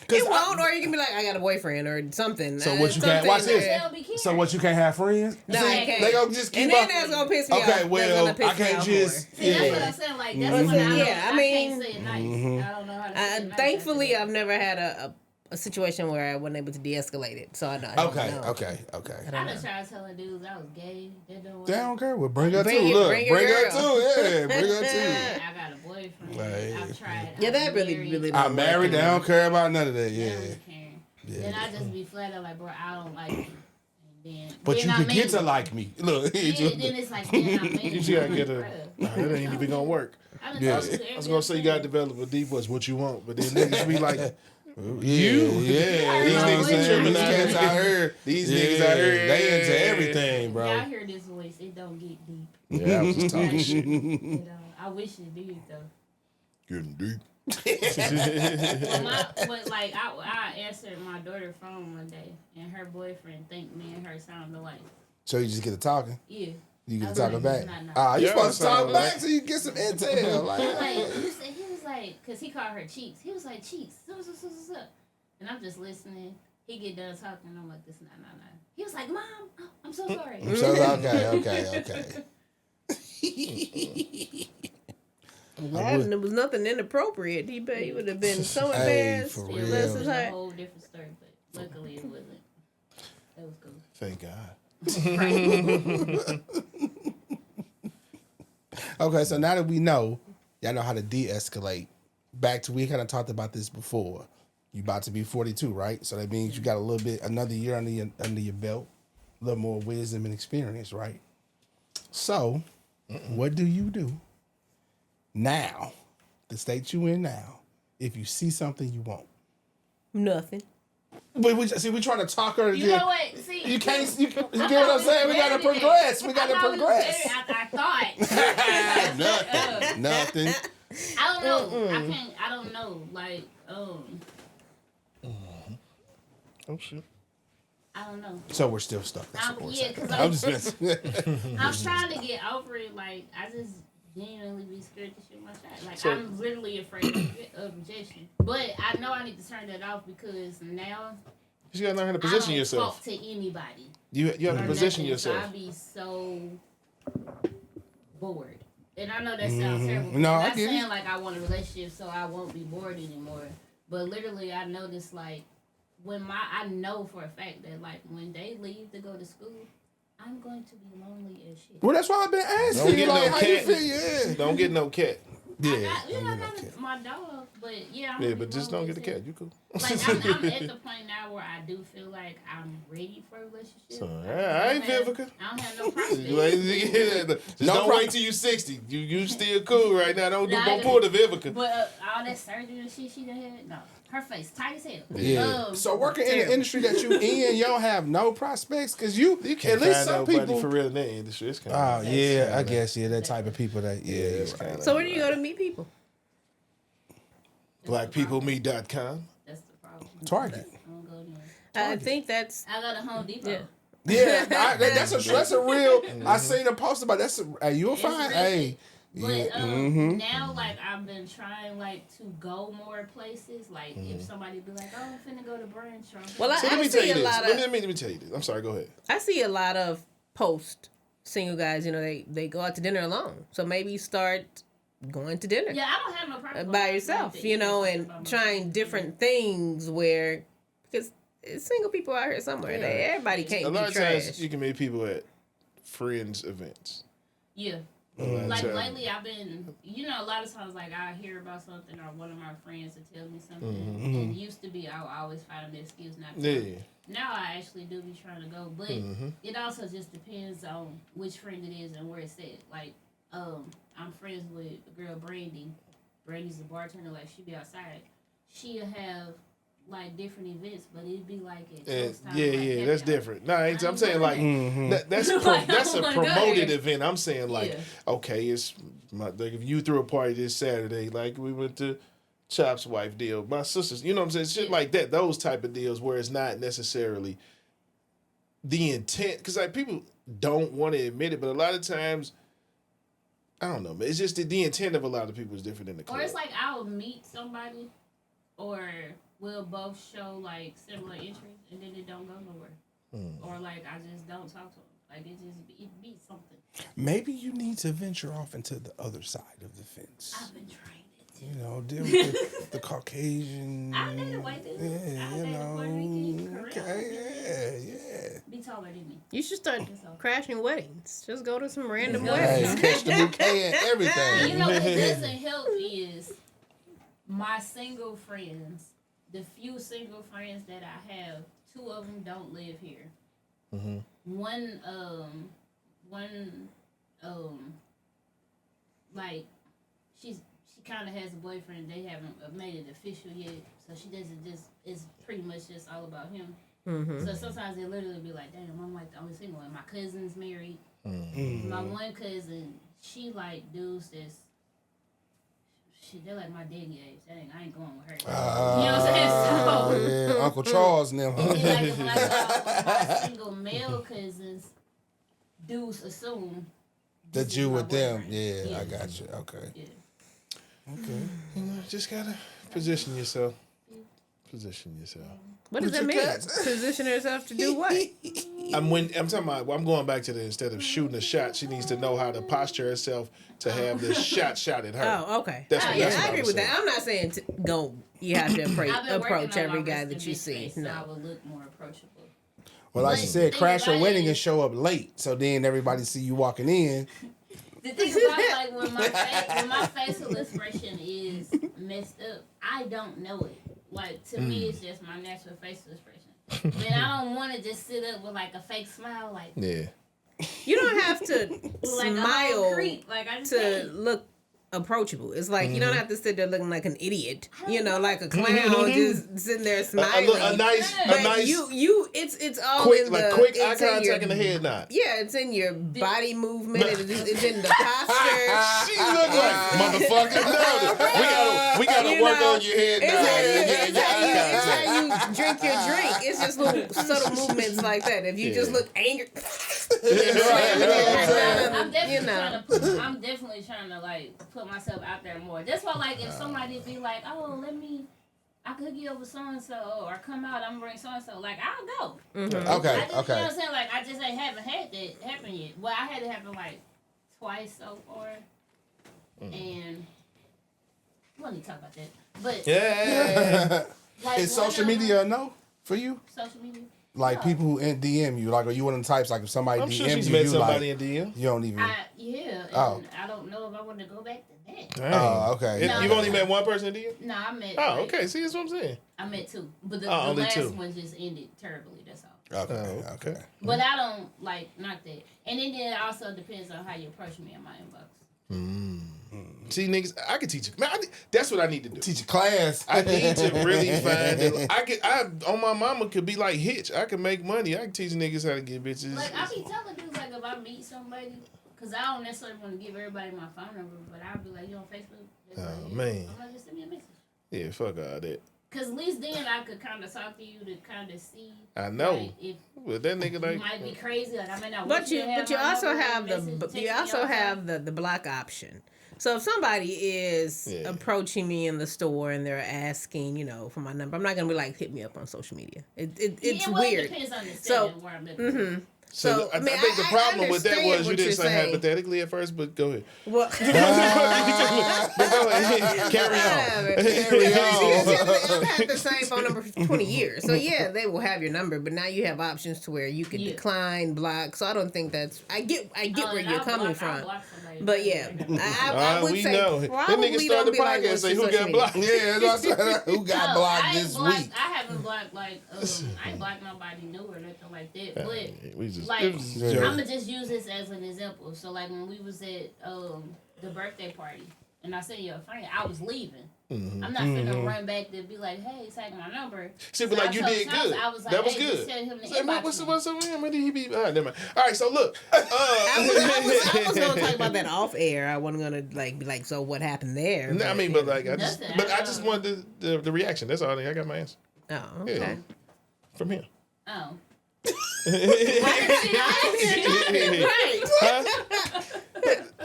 D: it won't, or you can be like, I got a boyfriend or something.
C: So what you can't watch this? So what you can't have friends?
D: No,
C: See,
D: I can't.
C: They gonna just keep
D: and then
C: up.
D: that's gonna piss me off.
C: Okay, well,
D: That's gonna
C: I
D: piss me
C: can't
D: off
C: just.
E: See, that's what
C: Yeah.
E: I'm saying. Like that's what I
D: mean,
E: can't say it nice. I don't know how to say it nice.
D: Thankfully, I've never had a situation where I wasn't able to de-escalate it. So I know.
C: Okay.
E: I just tried telling dudes I was gay. They
C: don't care. Well, bring her
D: Bring
C: too.
D: it-
C: Look,
D: bring your
C: bring her
D: girl.
C: too. Yeah, bring her too.
E: I got a boyfriend.
C: Right.
E: I've tried.
D: Yeah, that
E: I'm
D: really,
E: married.
D: really.
C: I'm
D: don't
C: married.
D: work
C: They don't care about none of that.
E: They
C: Yeah.
E: don't really care. Then I just be flat out like, bro, I don't like you. And then,
C: But
E: then
C: you
E: I
C: could
E: mean
C: get to
E: it.
C: like me. Look.
E: Then it's like, then I mean
B: You
E: it.
B: just gotta
E: I'm
B: get
E: like,
B: a.
E: bruh.
B: That ain't even gonna work.
E: I
C: Yeah.
B: I was gonna say you gotta develop a deep voice, what you want, but then niggas be like,
C: Yeah. These
E: know
C: niggas
E: what
C: ain't
E: I'm
C: These
E: saying?
C: cats out here. These niggas out here. They into everything, bro.
E: Y'all hear this voice, it don't get deep.
B: yeah, I was just talking shit.
E: I wish it did though.
B: Getting deep.
E: But like I answered my daughter's phone one day, and her boyfriend think me and her sound alike.
C: So you just get to talking.
E: Yeah.
C: You get
E: I
C: to
E: was
C: talking
E: like,
C: back.
E: nah.
C: Ah, you
B: Yeah,
C: supposed to talk
B: sound
C: back
B: like-
C: so you get some intel.
E: He was
C: Like,
E: like, cause he called her cheeks. He was like, cheeks. What's up? And I'm just listening. He get done talking. I'm like, this nah. He was like, Mom, oh, I'm so sorry.
C: I'm so okay.
D: And there was nothing inappropriate. He would have been so
C: Hey,
D: embarrassed.
C: for
E: It
C: real.
E: was
D: Bless his
E: a
D: heart.
E: whole different story, but luckily it wasn't. That was cool.
B: Thank God.
C: Okay, so now that we know, y'all know how to de-escalate. Back to, we kind of talked about this before. You about to be 42, right? So that means you got a little bit, another year under your belt, a little more wisdom and experience, right? So, what do you do now, the state you in now, if you see something you want?
D: Nothing.
C: We trying to talk her.
E: You know what? See,
C: You can't. You get what I'm saying? We gotta progress. We gotta progress.
E: I thought.
C: Nothing.
E: I don't know. I don't know. Like,
B: Oh shit.
E: I don't know.
C: So we're still stuck.
E: Yeah, because
C: I'm just messing.
E: I'm trying to get over it. Like, I just genuinely be scared to shoot my shot. Like,
B: So-
E: I'm literally afraid of rejection. But I know I need to turn that off because now
B: You gotta learn how to
E: I
B: position
E: don't
B: yourself.
E: talk to anybody.
B: You have to
E: or
B: position
E: nothing,
B: yourself.
E: So I be so bored. And I know that sounds terrible.
C: No,
E: I'm
C: I
E: not
C: get
E: saying
C: it.
E: like I want a relationship so I won't be bored anymore. But literally I noticed like I know for a fact that like when they leave to go to school, I'm going to be lonely as shit.
C: Well, that's why I've been asking.
B: Don't get
C: Like,
B: no
C: how you
B: cat.
C: feel? Yeah.
B: Don't get no cat.
C: Yeah.
E: I got my dog, but yeah. I'm
B: Yeah,
E: gonna
B: but
E: be
B: just don't
E: lonely
B: get the
E: as
B: cat. You cool.
E: Like I'm at the point now where I do feel like I'm ready for a relationship.
B: So, I ain't Vivica.
E: I don't have no prospects.
B: Just
C: No
B: don't
C: pro-
B: wait till you 60. You still cool right now. Don't
E: Nah,
B: pull the Vivica.
E: But all that surgery and shit she done had, no. Her face tight as hell.
C: Yeah. So working in the industry that you in, you don't have no prospects because you
B: Can't
C: at least
B: find
C: some
B: nobody
C: people.
B: for real in that industry. It's kind
C: Oh
B: of
C: yeah, I guess that type of people that
B: it's
C: right.
B: kinda
D: So where do you go to meet people?
B: blackpeoplemeet.com.
E: That's the problem.
C: Target.
E: I don't go there.
D: I think that's
E: I go to Home Depot.
D: yeah.
C: Yeah, that's a real. I seen a post about that. Hey, you'll
E: It's
C: find.
E: really-
C: Hey,
E: But
C: yeah.
E: now, like, I've been trying, like, to go more places. Like, if somebody be like, oh, I'm finna go to brunch. Or I'm
D: Well,
B: So let
D: I
B: me tell
D: see
B: you
D: a
B: this.
D: lot
B: Let
D: of
B: me tell you this. I'm sorry. Go ahead.
D: I see a lot of post single guys. You know, they go out to dinner alone. So maybe start going to dinner
E: yeah, I don't have no problem
D: by
E: with
D: yourself.
E: that.
D: You know,
E: It's
D: and
E: about
D: trying
E: myself.
D: different things where because it's single people out here somewhere.
B: Yeah.
D: Everybody
B: A
D: can't
B: lot
D: be
B: of
D: trash.
B: times you can meet people at friends events.
E: Yeah.
B: A lot of
E: Like
B: times.
E: lately, I've been, a lot of times, like I hear about something or one of my friends will tell me something. And it used to be I would always find an excuse not to.
B: Yeah.
E: Go. Now I actually do be trying to go, but it also just depends on which friend it is and where it's at. Like, I'm friends with a girl, Brandy. Brandy's a bartender. Like, she be outside. She'll have like different events, but it'd be like at close time, like,
B: Yeah,
E: happy
B: that's
E: hour.
B: different. No, I'm
E: ain't
B: saying like
E: going
B: that's
E: Like,
B: that's
E: I
B: a
E: don't wanna go
B: promoted
E: there.
B: event. I'm saying like,
E: Yeah.
B: okay, it's like if you threw a party this Saturday, like we went to Chop's wife deal. My sister's, you know what I'm saying? Shit like that. Those type of deals where it's not necessarily the intent. Because like people don't want to admit it, but a lot of times, I don't know, man. It's just the intent of a lot of people is different than the club.
E: Or it's like I'll meet somebody, or we'll both show like similar interests, and then it don't go nowhere. Or like I just don't talk to them. Like it be something.
C: Maybe you need to venture off into the other side of the fence.
E: I've been trying it.
C: You know, deal with the Caucasian.
E: I've dated white dudes.
C: Yeah, you know. Okay, yeah.
E: Be taller than me.
D: You should start crashing weddings. Just go to some random
C: Hey,
D: weddings.
C: catch the bouquet and everything.
E: You know what doesn't help is my single friends. The few single friends that I have, 2 of them don't live here.
B: Mm-hmm.
E: One, like she kind of has a boyfriend. They haven't made it official yet, so she doesn't just. It's pretty much just all about him.
D: Mm-hmm.
E: So sometimes they literally be like, "Damn, I'm like the only single one." My cousin's married.
B: Mm-hmm.
E: My one cousin, she like dudes that's. They're like my daddy age. I ain't going with her. You know what I'm saying? So,
C: yeah, Uncle Charles and them.
E: like my single male cousins, dudes assume
C: That
E: this
C: you
E: is my
C: with them.
E: boyfriend.
C: Yeah, I got you. Okay.
E: Yeah.
C: Okay.
B: You know, just gotta position yourself. Position yourself.
D: What does that mean? Position herself to do what?
B: I'm talking about. Well, I'm going back to the instead of shooting a shot, she needs to know how to posture herself to have the shot at her.
D: Oh, okay.
B: That's
D: I
B: what
D: agree
B: I'm
D: with
B: saying.
D: that. I'm not saying go. You have to
E: I've been
D: approach
E: working on
D: every
E: my
D: guy
E: rest
D: that
E: of
D: you
E: this
D: see.
E: face, so I
D: No.
E: will look more approachable.
C: Well, like
E: But
C: you said,
E: the
C: crash
E: thing
C: your
E: about
C: wedding
E: it
C: and show up late, so then everybody see you walking in.
E: The thing about like when my facial expression is messed up, I don't know it. Like to me, it's just my natural facial expression. And I don't want to just sit up with like a fake smile, like
B: Yeah.
D: You don't have to
E: like a
D: smile
E: whole creep. Like I just
D: to
E: can't.
D: look approachable. It's like you don't have to sit there looking like an idiot. You know, like a clown just sitting there
B: A
D: smiling.
B: nice,
D: You it's all
B: quick,
D: in
B: like
D: the
B: quick eye
D: it's in
B: contact
D: your,
B: and the head nod.
D: Yeah, it's in your body movement. It's in the posture.
B: She look like motherfucker. No, we gotta
D: You
B: work
D: know,
B: on your head
D: It's
B: nod.
D: how you drink your drink. It's just little subtle movements like that. If you just look angry,
E: I'm definitely trying to like put myself out there more. That's why like if somebody be like, oh, I could get over so and so or come out, I'm gonna bring so and so. Like I'll go.
C: Okay,
E: You know what
C: okay.
E: I'm saying? Like I just haven't had that happen yet. Well, I had it happen like twice so far, and we won't even talk about that. But
B: Yeah.
E: like,
C: Is social media a no for you?
E: social media?
C: Like
E: No.
C: people who DM you, like are you one of the types like if somebody
B: I'm
C: DM
B: sure she's
C: you,
B: met
C: you
B: somebody
C: like,
B: in DM.
C: you don't even.
E: Yeah. And
C: Oh.
E: I don't know if I want to go back to that.
B: Dang.
C: Oh, okay.
E: No.
B: You've only met one person in DM?
E: No, I met.
B: Oh,
E: like,
B: okay. See, that's what I'm saying.
E: I met 2, but the
B: only
E: last
B: 2.
E: one just ended terribly. That's all.
C: Okay,
B: Oh, okay.
C: okay.
E: But I don't like knock that, and then it also depends on how you approach me in my inbox.
B: See, niggas, I can teach you. Man, that's what I need to do.
C: Teach a class.
B: I need to really find it. I on my mama could be like Hitch. I can make money. I can teach niggas how to get bitches.
E: Like I be telling dudes like if I meet somebody, cause I don't necessarily want to give everybody my phone number, but I'll be like, you on Facebook?
B: Oh, man.
E: I'm like, just send me a message.
B: Yeah, fuck all that.
E: Cause at least then I could kind of talk to you to kind of see.
B: I know.
E: Like, if
B: But that nigga
E: you
B: like,
E: might be crazy, like I may not.
D: but
E: want
D: you
E: to
D: but you
E: my
D: also
E: number,
D: have
E: message,
D: the
E: text
D: you
E: me
D: also
E: all the
D: have
E: time.
D: the block option. So if somebody is
B: Yeah.
D: approaching me in the store and they're asking, for my number, I'm not gonna be like, hit me up on social media. It's
E: well,
D: weird.
E: It depends on the
D: So,
E: setting where I'm looking.
B: so I think the problem with that was you didn't say hypothetically at first, but go ahead.
D: Well,
B: But go ahead. Carry on.
C: Carry on.
D: I've had the same phone number for 20 years. So yeah, they will have your number, but now you have options to where you can decline, block. So I don't think that's. I get where you're coming from. But yeah, I would
B: we
D: say
B: know. That
D: probably
B: nigga started
D: don't
B: the
D: be like,
B: podcast
D: what's
B: say
D: your
B: who
D: social
B: got
D: media?
B: blocked.
C: Yeah, that's what I said. Who got blocked this week?
E: I haven't blocked I ain't blocked nobody new or nothing like that. But
B: We just,
E: like,
B: it was just
C: Yeah.
B: joke.
E: I'm gonna just use this as an example. So like when we was at the birthday party, and I sent you a friend, I was leaving. I'm not finna run back to be like, hey, tag my number.
B: See, but like you did good.
E: I was like,
B: that was
E: hey,
B: good.
E: just tell him to inbox
B: What's
E: me.
B: up with him? When did he be? Never mind. All right, so look.
D: I was gonna talk about that off air. I wasn't gonna be like, so what happened there?
B: No, I mean,
D: yeah.
B: but like, I just wanted the reaction. That's all. I got my answer.
D: Oh, okay.
B: Yeah. From him.
E: Oh.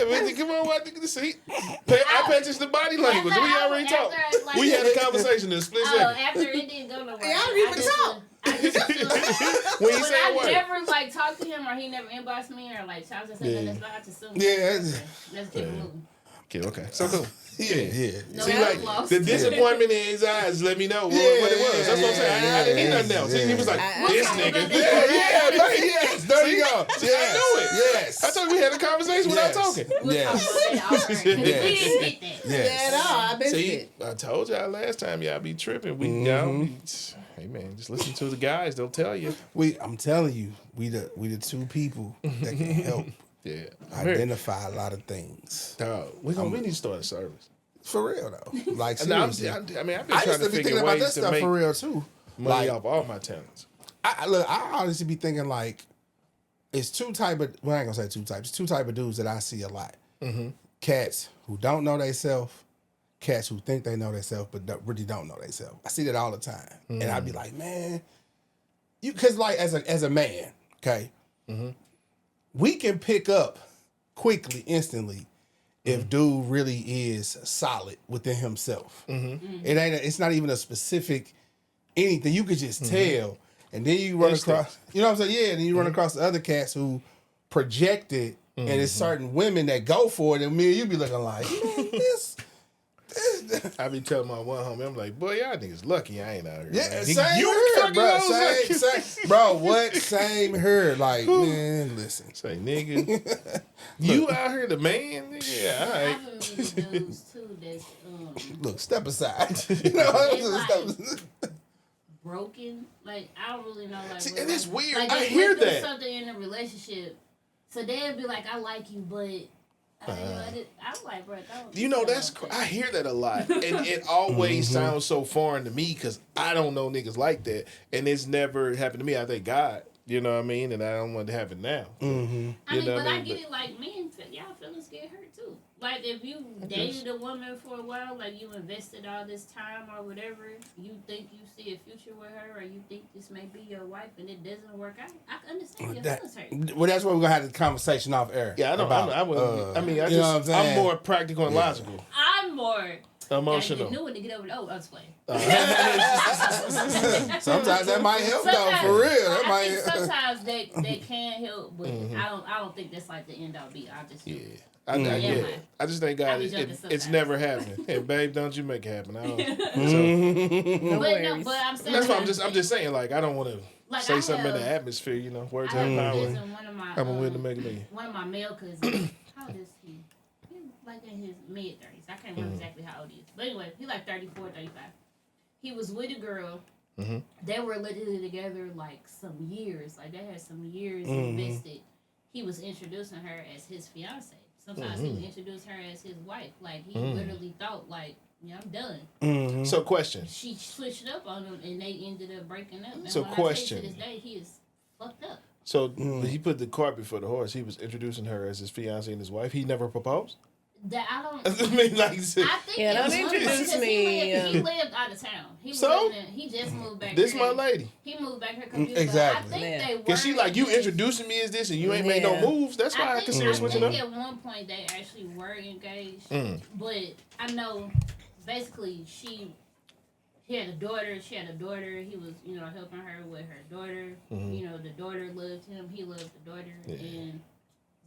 D: Right.
B: Come on, what the see? I pay attention to body language. We already talked. We had a conversation in a split second.
E: After it didn't go nowhere.
D: Y'all didn't even talk.
B: When you
E: But
B: say
E: I
B: what?
E: never like talked to him, or he never inboxed me, or like I was just saying, let's not assume.
C: Yeah.
E: Let's keep it moving.
B: Okay. So cool.
C: Yeah.
E: No,
B: See,
E: that
B: like
E: was lost.
B: the disappointment in his eyes let me know what it was. That's what I'm saying. I didn't need nothing else. He was like, this nigga.
C: Yes. There you go.
B: See, I knew it.
C: Yes.
B: I told you we had a conversation without talking.
E: We'll talk about that offline. We didn't hit that.
C: Yes.
D: At all. I missed
B: See,
D: it.
B: I told y'all last time y'all be tripping. Y'all be, hey man, just listen to the guys. They'll tell you.
C: I'm telling you, we the two people that can help
B: Yeah.
C: identify a lot of things.
B: Dog, we need to start a service.
C: For real though. Like
B: No,
C: seriously.
B: I mean, I've been
C: I
B: trying
C: used
B: to
C: to be
B: figure
C: thinking about that
B: ways to
C: stuff
B: make
C: for real too.
B: money
C: Like,
B: off all my talents.
C: I honestly be thinking like it's two type of I ain't gonna say two types. Two type of dudes that I see a lot. Cats who don't know themselves, cats who think they know themselves but really don't know themselves. I see that all the time, and I be like, man, you because like as a man, okay, we can pick up quickly, instantly. If dude really is solid within himself, it's not even a specific anything. You could just tell, and then you run across, you know what I'm saying? Yeah, and then you run across the other cats who project it, and it's certain women that go for it, and me and you be looking like, man, this.
B: I be telling my one homie, I'm like, boy, y'all niggas lucky I ain't out here.
C: Yeah,
B: man.
C: same
B: You
C: here,
B: fucking
C: bro.
B: knows,
C: Same, bro. What? Same here. Like, man, listen.
B: Say, nigga, you out here the man? Nigga? Yeah, all right.
E: I've been meeting dudes too that's
C: Look, step aside. You know what I'm saying?
E: like broken. Like I don't really know. Like,
B: See, and it's weird.
E: Like,
B: I
E: they
B: hear
E: went through
B: that.
E: something in a relationship, so they'd be like, "I like you," but I'm like, bro, don't.
B: You know, I hear that a lot. And it always sounds so foreign to me because I don't know niggas like that. And it's never happened to me. I thank God. You know what I mean? And I don't want it to happen now.
E: I mean, but I
B: mean?
E: get it. Like men, y'all feelings get hurt too. Like if you dated a woman for a while, like you invested all this time or whatever, you think you see a future with her, or you think this may be your wife, and it doesn't work out. I can understand your feelings hurt.
C: Well, that's why we're gonna have the conversation off air.
B: Yeah, I don't.
C: You know what I'm saying?
B: I'm more practical and logical.
E: I'm more
B: Emotional.
E: You knew when to get over. I was playing.
C: Sometimes that might help though, for real. That
E: I think
C: might.
E: sometimes they can help, but I don't think that's like the end all be. I just
B: I just thank God it's never happened. And babe, don't you make it happen? I don't.
E: But I'm saying
B: that's why I'm just saying, like, I don't want to say something in the atmosphere, you know. Words have power. I'm a win to make a million.
E: One of my male cousins, how old is he? He's like in his mid 30s. I can't remember exactly how old he is. But anyway, he's like 34, 35. He was with a girl. They were literally together like some years. Like they had some years invested. He was introducing her as his fiance. Sometimes he would introduce her as his wife. Like he literally thought, like, yeah, I'm done.
B: So, question.
E: She switched up on him, and they ended up breaking up. And
B: so, question.
E: I say to this day, he is fucked up.
B: So he put the cart before the horse. He was introducing her as his fiance and his wife. He never proposed.
E: That I don't.
B: I mean, like,
E: I think
D: don't introduce me.
E: He lived out of town. He was
B: So?
E: he just moved back.
B: This
E: here.
B: my lady.
E: He moved back here.
C: Exactly.
E: I think they were.
B: Cause she like, you introducing me as this and you ain't made no moves. That's why I can see her switching up.
E: I think at one point they actually were engaged, but I know basically he had a daughter. She had a daughter. He was, helping her with her daughter. The daughter loved him. He loved the daughter, and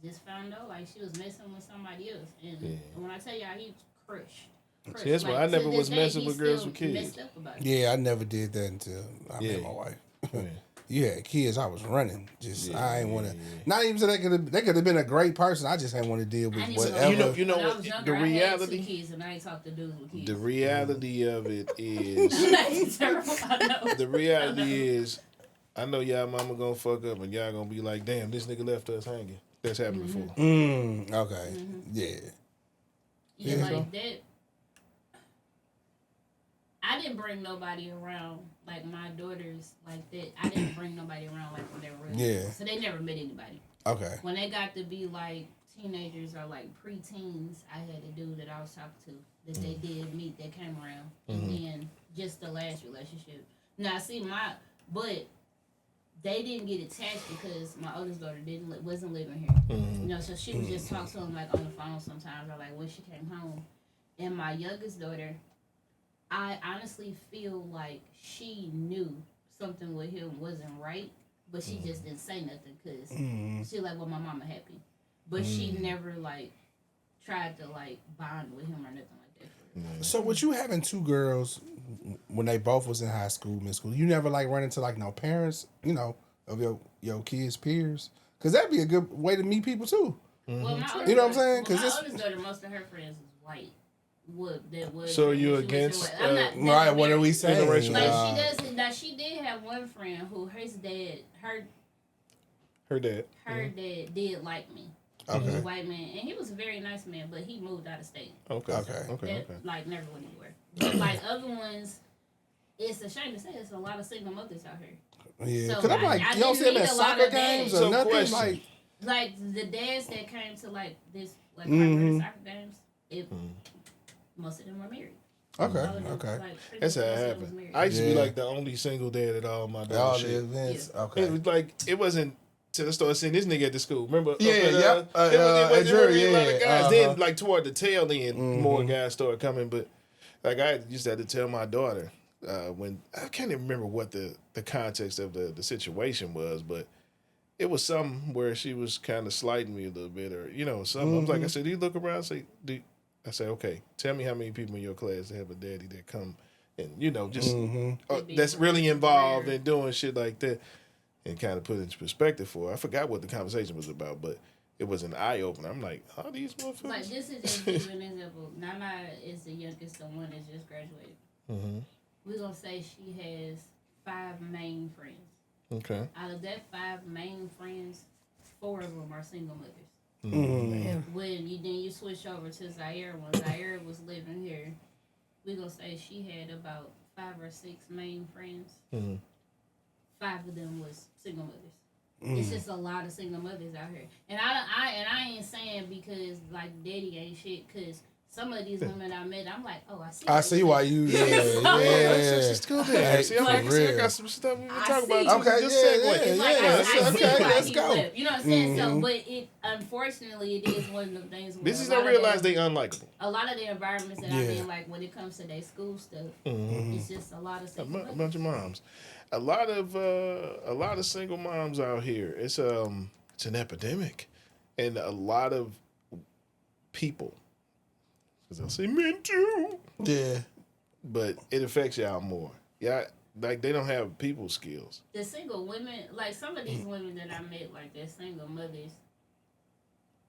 E: just found out like she was messing with somebody else. And when I tell y'all, he crushed.
B: See, that's why I never was messing with girls with kids.
C: Yeah, I never did that until I met my wife. You had kids, I was running. I ain't want to. Not even so they could have been a great person. I just ain't want to deal with whatever.
B: You know what? The reality.
E: I had 2 kids and I ain't talked to dudes with kids.
B: The reality of it is. The reality is, I know y'all mama gonna fuck up and y'all gonna be like, damn, this nigga left us hanging. That's happened before.
C: Okay. Yeah.
E: Yeah, like that. I didn't bring nobody around like my daughters like that. I didn't bring nobody around like when they were really young. So they never met anybody.
C: Okay.
E: When they got to be like teenagers or like pre-teens, I had a dude that I was talking to that they did meet that came around, and then just the last relationship. Now, see but they didn't get attached because my oldest daughter wasn't living here. You know, so she would just talk to him like on the phone sometimes, or like when she came home. And my youngest daughter, I honestly feel like she knew something with him wasn't right, but she just didn't say nothing because she like, well, my mama happy, but she never like tried to like bond with him or nothing like that.
C: So with you having two girls when they both was in high school, mid school, you never like run into like no parents, you know, of your kids' peers, because that'd be a good way to meet people too.
E: Well,
C: you know what I'm saying?
E: Because my oldest daughter, most of her friends is white.
B: So are you against?
C: Right? What are we saying?
E: Like she doesn't. Now she did have one friend who his dad, her dad did like me.
C: Okay.
E: He was a white man, and he was a very nice man, but he moved out of state.
B: Okay.
E: Like never went anywhere. But like other ones, it's a shame to say there's a lot of single mothers out here.
C: Yeah,
E: so
C: because I'm like, you don't see them at soccer games or nothing.
E: Like the dads that came to like this like soccer games, most of them were married.
C: Okay.
B: That's how it happened. I used to be like the only single dad at all my daughter's shit.
C: Events. Okay.
B: It was like, it wasn't till I started seeing this nigga at the school. Remember?
C: Yeah,
B: Then like toward the tail end, more guys started coming. But like I used to have to tell my daughter when I can't even remember what the context of the situation was, but it was something where she was kind of slighting me a little bit, or you know something. I was like, I said, do you look around? I say, okay, tell me how many people in your class have a daddy that come and, you know, just that's really involved in doing shit like that, and kind of put it into perspective for her. I forgot what the conversation was about, but it was an eye-opener. I'm like, how these motherfuckers?
E: Like, this is just give you an example. Nana is the youngest, the one that just graduated. We're going to say she has 5 main friends.
B: Okay.
E: Out of that 5 main friends, 4 of them are single mothers. When you switch over to Zaire, when Zaire was living here, we gonna say she had about 5 or 6 main friends. 5 of them was single mothers. It's just a lot of single mothers out here, and I ain't saying because like daddy ain't shit, because some of these women I met, I'm like, oh, I see why you.
B: Let's go there. See, I got some stuff we can talk about.
C: Okay,
E: let's go. You know what I'm saying? So, but it unfortunately it is one of the things.
B: This is I realize they unlikable.
E: A lot of the environments that I'm in, like when it comes to their school stuff, it's just a lot of
B: a bunch of moms. A lot of single moms out here. It's an epidemic, and a lot of people. Because I say men too.
C: Yeah.
B: But it affects y'all more. Yeah, like they don't have people skills.
E: The single women, like some of these women that I met, like they're single mothers,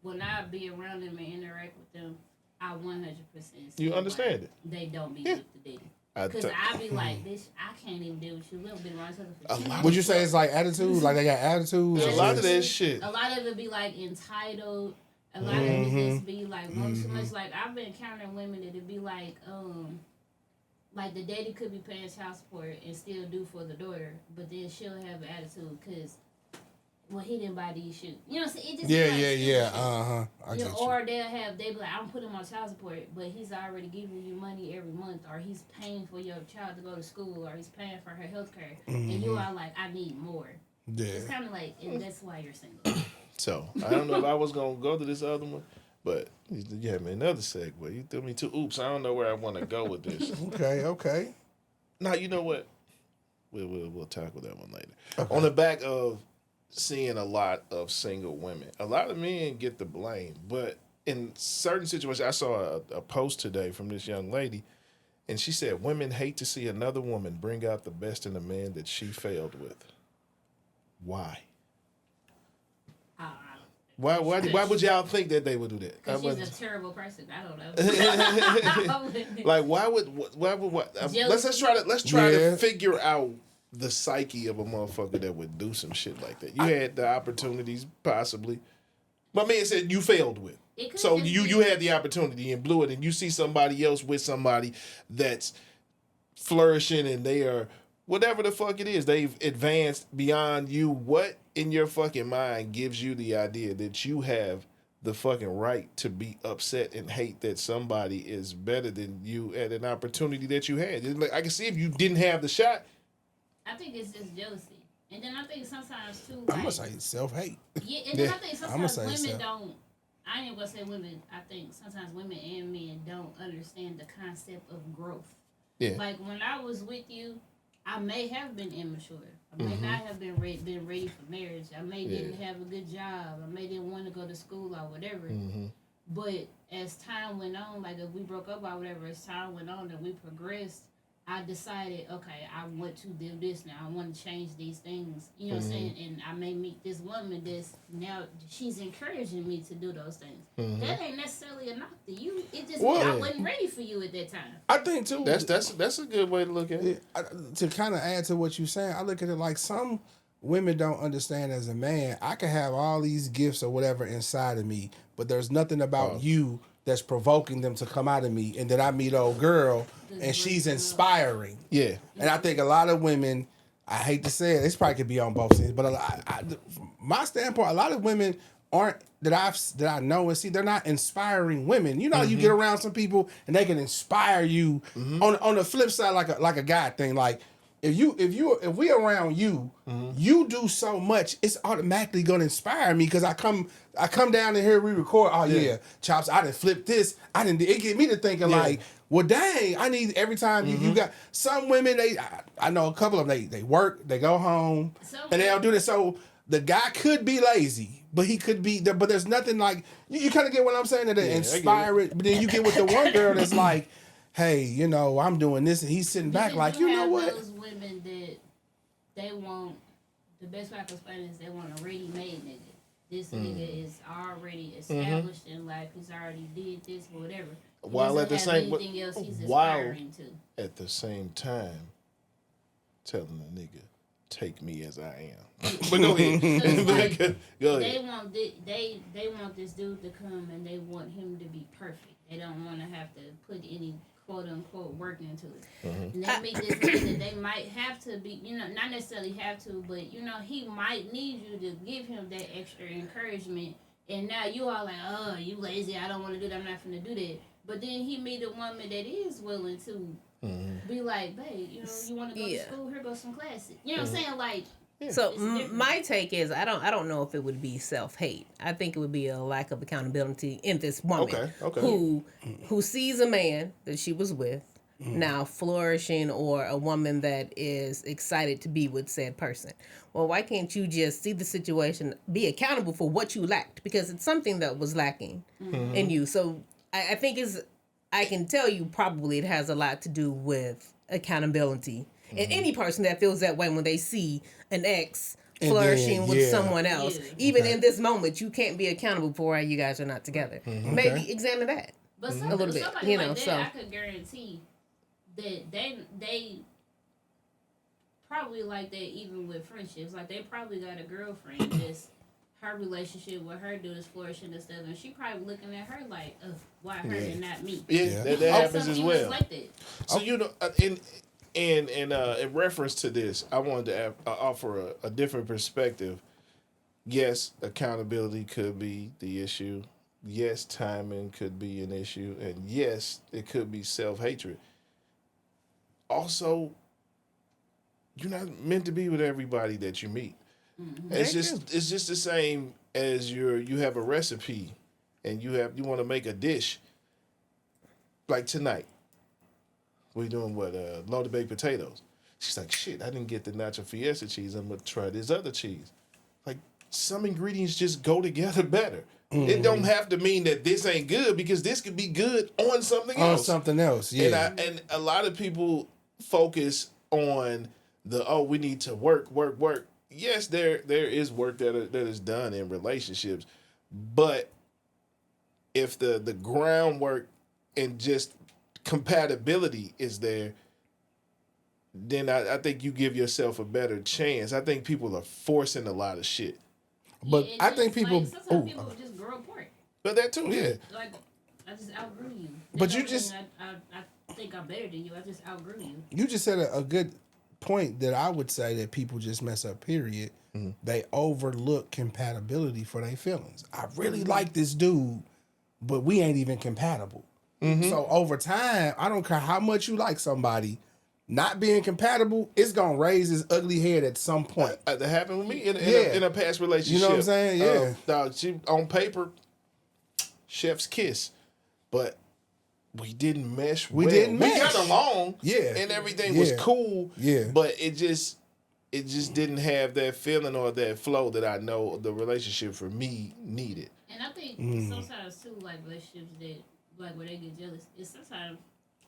E: when I be around them and interact with them, I 100% see
B: you understand it.
E: They don't be with the daddy. Because I be like, this, I can't even deal with you. We don't be around each other for
C: would you say it's like attitude? Like they got attitudes?
B: A lot of that shit.
E: A lot of it be like entitled. A lot of it just be like one too much. Like I've been encountering women that it be like the daddy could be paying child support and still do for the daughter, but then she'll have an attitude because he didn't buy these shoes. You know what I'm saying? It just I get you. Or they be like, I'm putting him on child support, but he's already giving you money every month, or he's paying for your child to go to school, or he's paying for her health care, and you are like, I need more. Yeah. It's kind of like, and that's why you're single.
B: So, I don't know if I was going to go to this other one, but you had me another segue. You threw me 2 oops. I don't know where I want to go with this.
C: Okay.
B: Now, you know what? We'll tackle that one later. Okay. On the back of seeing a lot of single women, a lot of men get the blame, but in certain situations, I saw a post today from this young lady, and she said, women hate to see another woman bring out the best in a man that she failed with. Why? Why would y'all think that they would do that?
E: Because she's a terrible person. I don't know.
B: Like why would let's try to figure out the psyche of a motherfucker that would do some shit like that. You had the opportunities possibly. My man said you failed with. So you had the opportunity and blew it, and you see somebody else with somebody that's flourishing and they are whatever the fuck it is, they've advanced beyond you. What in your fucking mind gives you the idea that you have the fucking right to be upset and hate that somebody is better than you at an opportunity that you had? Like, I can see if you didn't have the shot.
E: I think it's just jealousy. And then I think sometimes too,
C: I'm gonna say self-hate.
E: Yeah, and then I think sometimes women
C: self.
E: don't. I ain't gonna say women. I think sometimes women and men don't understand the concept of growth.
B: Yeah.
E: Like when I was with you, I may have been immature. I may not have been ready for marriage. I may didn't have a good job. I may didn't want to go to school or whatever. But as time went on, like if we broke up or whatever, as time went on and we progressed, I decided, okay, I want to do this now. I want to change these things. You know what I'm saying? And I may meet this woman that's now, she's encouraging me to do those things. That ain't necessarily a knock to you. It just means I wasn't ready for you at that time.
C: I think, too.
B: That's a good way to look at it.
C: To kind of add to what you're saying, I look at it like some women don't understand as a man, I can have all these gifts or whatever inside of me, but there's nothing about you that's provoking them to come out of me. And then I meet old girl and she's inspiring.
B: Yeah.
C: And I think a lot of women, I hate to say it, this probably could be on both sides, but from my standpoint, a lot of women aren't that I know and see, they're not inspiring women. You know, you get around some people and they can inspire you. On the flip side, like a guy thing, like if we around you, you do so much, it's automatically gonna inspire me because I come down and here we record. Oh yeah, Chops, I didn't flip this. It get me to thinking like, well, dang, I need every time you got some women. I know a couple of them. They work, they go home, and they don't do this. So the guy could be lazy, but he could be there. But there's nothing like you kind of get what I'm saying that inspire it. But then you get with the one girl that's like, hey, you know, I'm doing this, and he's sitting back like, you know what?
E: Those women that they want, the best way I can explain it is they want a ready-made nigga. This nigga is already established in life. He's already did this or whatever.
B: While at the same time, telling the nigga, take me as I am. But go ahead.
E: Like,
B: go ahead.
E: They want this dude to come and they want him to be perfect. They don't want to have to put any quote unquote work into it. And they make this nigga that they might have to be, you know, not necessarily have to, but you know, he might need you to give him that extra encouragement. And now you all like, oh, you lazy, I don't want to do that, I'm not gonna do that. But then he meet a woman that is willing to be like, babe, you know, you want to go to school? Here goes some classes. You know what I'm saying? Like,
D: so my take is I don't know if it would be self-hate. I think it would be a lack of accountability in this woman who sees a man that she was with now flourishing, or a woman that is excited to be with said person. Well, why can't you just see the situation, be accountable for what you lacked, because it's something that was lacking in you. So I think I can tell you probably it has a lot to do with accountability. And any person that feels that way when they see an ex flourishing with someone else, even in this moment, you can't be accountable for why you guys are not together. Maybe examine that
E: but
D: a little bit. You know,
E: like that,
D: so
E: I could guarantee that they probably like that even with friendships. Like they probably got a girlfriend that's her relationship with her dude is flourishing and stuff, and she probably looking at her like, why her and not me?
B: Yeah, that happens as well.
E: Like that.
B: So you know, in reference to this, I wanted to offer a different perspective. Yes, accountability could be the issue. Yes, timing could be an issue, and yes, it could be self-hatred. Also, you're not meant to be with everybody that you meet. It's just the same as you have a recipe and you want to make a dish. Like tonight, we're doing loaded baked potatoes. She's like, shit, I didn't get the nacho fiesta cheese. I'm gonna try this other cheese. Like, some ingredients just go together better. It don't have to mean that this ain't good, because this could be good on something else.
C: On something else, yeah.
B: And a lot of people focus on we need to work. Yes, there is work that is done in relationships, but if the groundwork and just compatibility is there, then I think you give yourself a better chance. I think people are forcing a lot of shit.
C: But
E: it
C: I
E: just,
C: think people.
E: like, sometimes people just grow apart.
B: But that too, yeah.
E: Like, I just outgrew you.
C: But
E: That
C: you
E: don't
C: just-
E: mean I think I'm better than you. I just outgrew you.
C: You just said a good point that I would say that people just mess up, period. They overlook compatibility for their feelings. I really like this dude, but we ain't even compatible. So over time, I don't care how much you like somebody, not being compatible, it's going to raise its ugly head at some point.
B: That happened with me
C: Yeah.
B: in a past relationship.
C: You know what I'm saying? Yeah.
B: Dog, she, on paper, chef's kiss. But we didn't mesh well.
C: didn't
B: We
C: mesh.
B: got along.
C: Yeah.
B: And everything was
C: Yeah.
B: cool.
C: Yeah.
B: But it just didn't have that feeling or that flow that I know the relationship for me needed.
E: And I think sometimes too, like relationships that like where they get jealous, is sometimes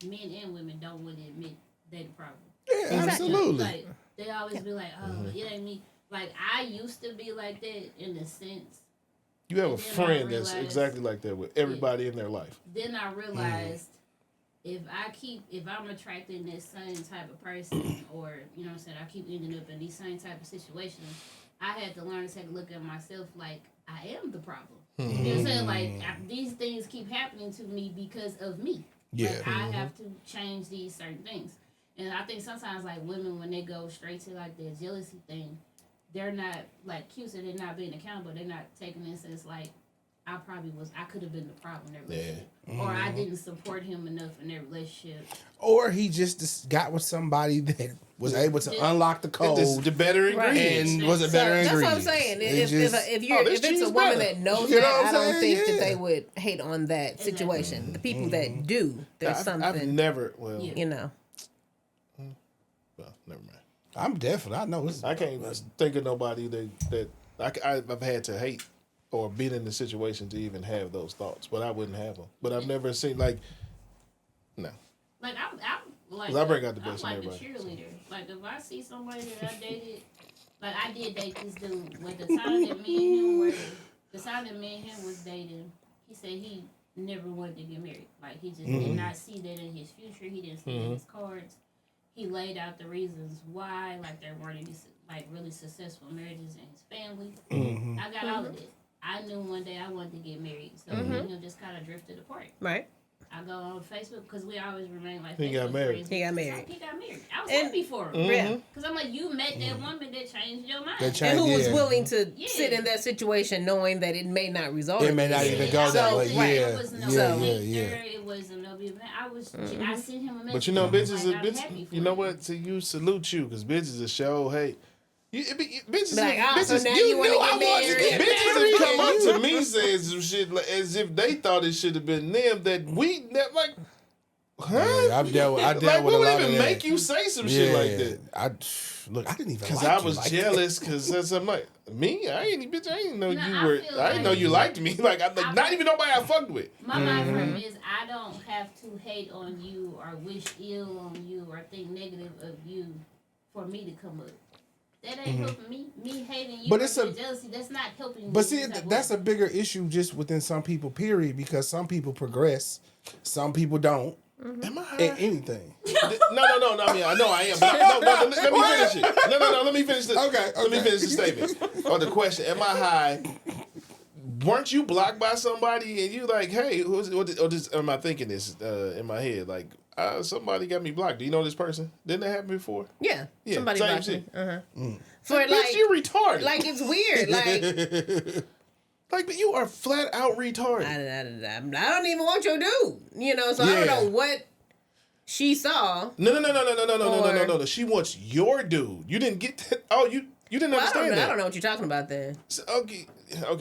E: men and women don't want to admit they the problem.
C: Yeah, absolutely.
E: Like they always be like, "Oh, it ain't me." Like I used to be like that in the sense.
B: You have a
E: And then I
B: friend that's
E: realized-
B: exactly like that with everybody in their life.
E: Then I realized if I'm attracting this same type of person, or you know what I'm saying, I keep ending up in these same type of situations. I had to learn to take a look at myself like I am the problem. You know what I'm saying? Like these things keep happening to me because of me.
C: Yeah.
E: Like, I have to change these certain things. And I think sometimes like women, when they go straight to like their jealousy thing, they're not like cute, so they're not being accountable. They're not taking this as like I could have been the problem in their relationship, or I didn't support him enough in their relationship,
C: Or he just got with somebody that was able to unlock the code
B: This is the better ingredients.
C: and was a
D: So
C: better
D: that's
C: ingredient.
D: what I'm saying.
C: It
D: If
C: just-
D: if it's a woman that knows
C: You know
D: that,
C: what
D: I
C: I'm
D: don't
C: saying?
D: think that
C: Yeah.
D: they would hate on that situation. The people that do, there's
B: I've
D: something,
B: never, well,
D: you know.
B: well, never mind.
C: I'm definitely. I know.
B: I can't think of nobody that I've had to hate or been in the situation to even have those thoughts, but I wouldn't have them. But I've never seen no.
E: like I'm like
B: 'Cause I bring out the
E: I'm
B: best in
E: like a
B: everybody,
E: cheerleader. Like if I see somebody that I dated, like I did date this dude. When the time that me and him was dating, he said he never wanted to get married. Like he just did not see that in his future. He didn't see it in his cards. He laid out the reasons why, like there weren't any like really successful marriages in his family. I got all of it. I knew one day I wanted to get married, so me and him just kind of drifted apart.
D: Right.
E: I go on Facebook because we always remain like
B: He got
E: Facebook
B: married.
E: friends.
D: He got married.
E: He got married. I was
D: And-
E: happy for him.
D: Yeah.
E: Because I'm like, you met that woman that changed your mind.
C: That
D: And
C: changed-
D: who was
C: yeah.
D: willing to
E: Yeah.
D: sit in that situation knowing that it may not result
C: It
D: in
C: may not
D: this.
C: even go that
D: So,
C: way.
D: right.
C: Yeah,
E: It was no
C: yeah,
E: hate
C: yeah.
E: there. It was no be. I sent him a message.
B: But you know, bitches,
E: like, I'm happy for
B: you know what? To you, salute you, because bitches are show hate. Bitches,
D: Like, so
B: bitches,
D: now you wanna
B: knew
D: get
B: I wanted to get
D: married.
B: bitches have come up to me saying some shit like, as if they thought it should have been them that like, huh?
C: Yeah, I've dealt with
B: like,
C: a lot
B: what would
C: of
B: even
C: that.
B: make you say some shit like that?
C: I didn't even
B: Because
C: like
B: I
C: you
B: was
C: like
B: jealous. Because I'm like, me? I ain't know
E: You know,
B: you
E: I
B: were.
E: feel
B: I didn't know
E: like-
B: you liked me. Like, I'm like, not even nobody I fucked with.
E: My mind frame is I don't have to hate on you or wish ill on you or think negative of you for me to come up. That ain't helping me. Me hating you
C: But
E: or
C: it's a-
E: being jealousy, that's not helping me.
C: But see,
E: in that
C: that's
E: way.
C: a bigger issue just within some people, period, because some people progress, some people don't,
B: Am I high?
C: in anything.
B: No. I mean, I know I am. But let me finish it. No. Let me finish the.
C: Okay,
B: Let me
C: okay.
B: finish the statement or the question. Am I high? Weren't you blocked by somebody and you like, hey, or just am I thinking this in my head? Like, somebody got me blocked. Do you know this person? Didn't that happen before?
D: Yeah.
B: Yeah,
D: Somebody
B: same
D: blocked me.
B: shit.
D: For
B: Bitch,
D: like,
B: you retarded.
D: like it's weird. Like
B: but you are flat out retarded.
D: I don't even want your dude. You know, so I don't
C: Yeah.
D: know what she saw.
B: No. She wants your dude. You didn't get that. Oh, you didn't
D: Well,
B: understand that.
D: I don't know what you're talking about then.
B: So, okay,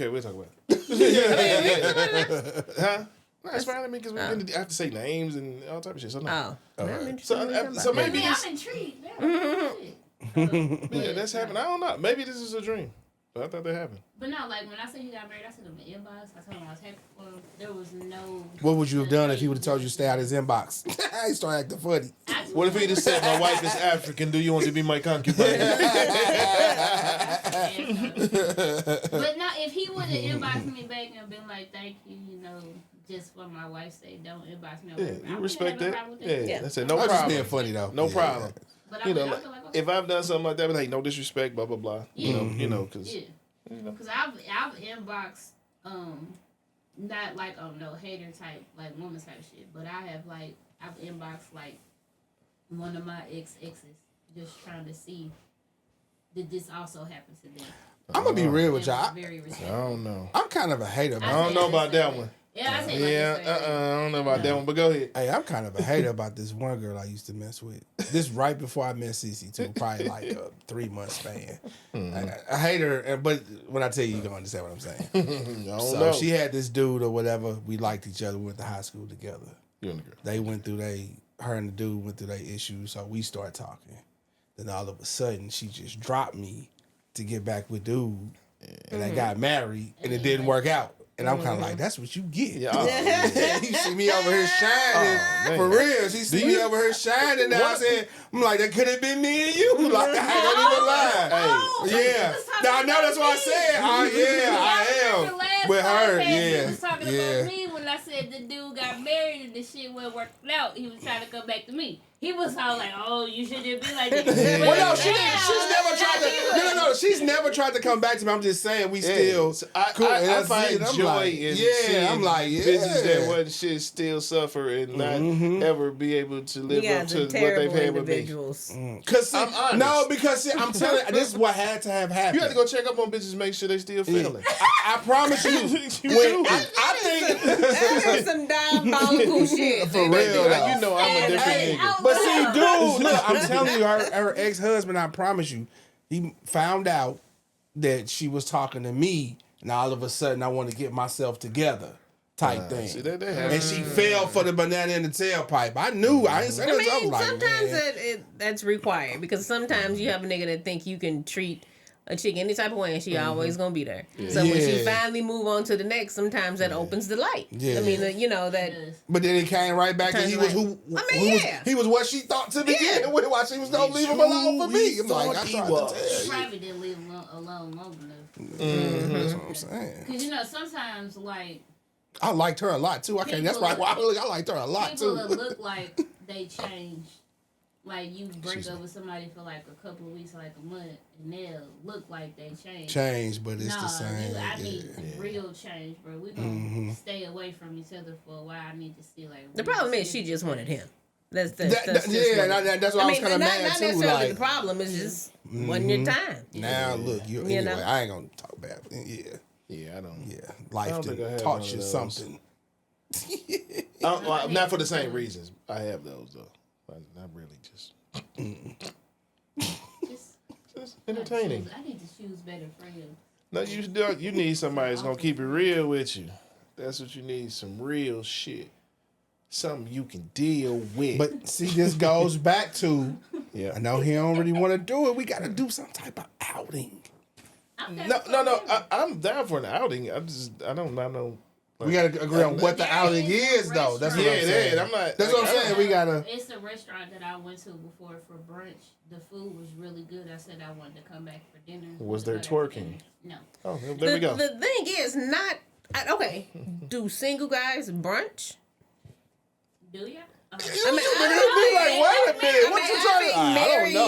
B: we'll talk about it. Huh? No, it's fine. I mean, because I have to say names and all type of shit. So no.
D: Oh. I'm interested
B: So,
D: in what you're
B: so
D: talking
B: maybe
E: I'm
B: this,
E: intrigued. Yeah,
B: that's happened. I don't know. Maybe this is a dream. But I thought that happened.
E: But no, like when I said he got married, I sent him an inbox. I told him I was happy for him. There was no.
C: What would you have done if he would have told you to stay out his inbox? He started acting funny.
B: What if he just said, "My wife is African. Do you want to be my concubine?"
E: But no, if he would have inboxed me back and been like, "Thank you," you know, just for my wife's sake, don't inbox me.
B: Yeah, you respect that. Yeah, that's it. No
C: I was just being
B: problem.
C: funny though.
B: No
C: Yeah.
B: problem.
E: But I
B: You know,
E: feel
B: like,
E: like, okay.
B: if I've done something like that, but hey, no disrespect, blah blah blah. You know, because
E: Yeah. Because I've inboxed not like on no hater type like woman type shit, but I've inboxed like one of my exes just trying to see did this also happen to them.
C: I'm gonna be real with y'all.
B: I don't know.
C: I'm kind of a hater.
B: I don't know about that one.
E: Yeah, I say
B: I don't know about that one, but go ahead.
C: Hey, I'm kind of a hater about this one girl I used to mess with. This right before I met Cece too, probably like a 3-month span. I hate her, but when I tell you, you're gonna understand what I'm saying.
B: I don't
C: So
B: know.
C: she had this dude or whatever. We liked each other. We went to high school together.
B: You and the girl.
C: They went through her and the dude went through their issues. So we started talking. Then all of a sudden, she just dropped me to get back with dude, and they got married, and it didn't work out. And I'm kind of like, that's what you get.
B: Yeah.
C: You see me over here shining. For real. She see me over here shining. Now I said, I'm like, that could have been me and you. Like, I ain't gonna even lie. Yeah. Now, I know that's what I said. I am. With her,
E: He was talking about me when I said the dude got married and the shit wasn't working out. He was trying to come back to me. He was all like, "Oh, you shouldn't be like this."
C: Well, no, she's never tried to. No. She's never tried to come back to me. I'm just saying we still. Cool.
B: I find joy in seeing
C: I'm like,
B: bitches that wasn't shit still suffer and not ever be able to live up to what they've had with me.
C: Because
B: I'm honest.
C: No, because I'm telling you, this is what had to have happened.
B: You have to go check up on bitches, make sure they still feeling.
C: I promise you. When I think
D: that is some diabolical shit.
C: For real,
B: you know I'm a different nigga.
C: But see, dude, look, I'm telling you, her ex-husband, I promise you, he found out that she was talking to me, and all of a sudden I want to get myself together type thing.
B: See, that
C: and she fell for the banana in the tailpipe. I knew. I ain't saying that. I was like,
D: sometimes that's required because sometimes you have a nigga that think you can treat a chick any type of way and she always gonna be there. So when she finally move on to the next, sometimes that opens the light. I mean, you know that.
C: But then it came right back and he was he was what she thought to begin with. Why she was gonna leave him alone for me. I'm like, I tried to tell you.
E: Probably didn't leave him alone long enough.
C: That's what I'm saying.
E: Because sometimes like
C: I liked her a lot too. That's why I liked her a lot
E: people
C: too.
E: People that look like they changed. Like you break up with somebody for like a couple of weeks, like a month, and they'll look like they changed.
C: But it's the same.
E: I need real change, bro. We gonna stay away from each other for a while. I need to see like.
D: The problem is she just wanted him. That's
C: why I was kind of mad
D: not
C: too.
D: Necessarily
C: like,
D: the problem is just wasn't your time.
C: Now look, anyway, know? I ain't gonna talk bad.
B: Yeah, I don't.
C: Yeah, life done taught you something.
B: Not for the same reasons. I have those though. Not really, just entertaining.
E: I need to choose better friends.
B: No, you need somebody that's gonna keep it real with you. That's what you need, some real shit. Something you can deal with.
C: But see, this goes back to, I know he don't really want to do it. We got to do some type of outing.
B: No. I'm down for an outing. I don't know.
C: We gotta agree on what the outing is, though. That's what I'm saying. That's what I'm saying. We gotta.
E: It's a restaurant that I went to before for brunch. The food was really good. I said I wanted to come back for dinner.
B: Was there twerking?
E: No.
B: Oh, there we go.
D: The thing is not okay. Do single guys brunch?
E: Do ya?
C: Wait a minute. What you trying to? I don't know.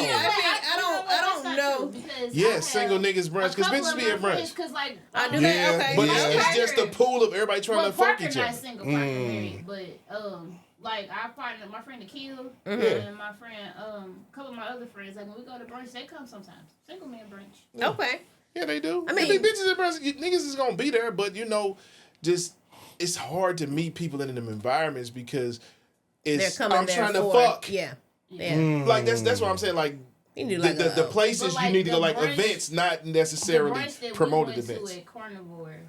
D: I don't know.
B: Yeah, single niggas brunch because bitches be at brunch.
E: Cause like
D: I do that. Okay,
B: but it's just a pool of everybody trying to fuck each other.
E: Not single, Parker married, but like our partner, my friend Akil, and my friend, a couple of my other friends, like when we go to brunch, they come sometimes. Single man brunch.
D: Okay.
B: Yeah, they do. I mean, bitches at brunch, niggas is gonna be there, but just it's hard to meet people in them environments because I'm trying to fuck.
D: Yeah.
B: Like that's what I'm saying. Like the places you need to go, like events, not necessarily promoted events.
E: At Carnivore,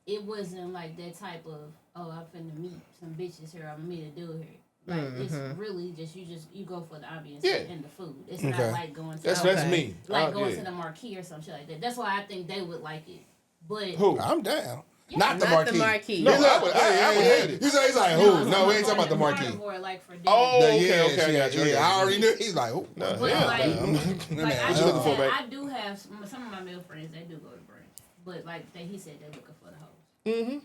E: it wasn't like that type of I'm finna meet some bitches here. I'm meet a dude here. Like it's really just you go for the ambience and the food. It's not like going to
B: that's me.
E: Like going to the marquee or some shit like that. That's why I think they would like it. But
C: who? I'm down.
E: Yeah.
C: Not the marquee.
B: No, I would hate it.
C: He's like, who? No, we ain't talking about the marquee.
E: Like for
C: okay. I already knew. He's like, who?
E: No, I do have some of my male friends. They do go to brunch, but like he said, they're looking for the hoes.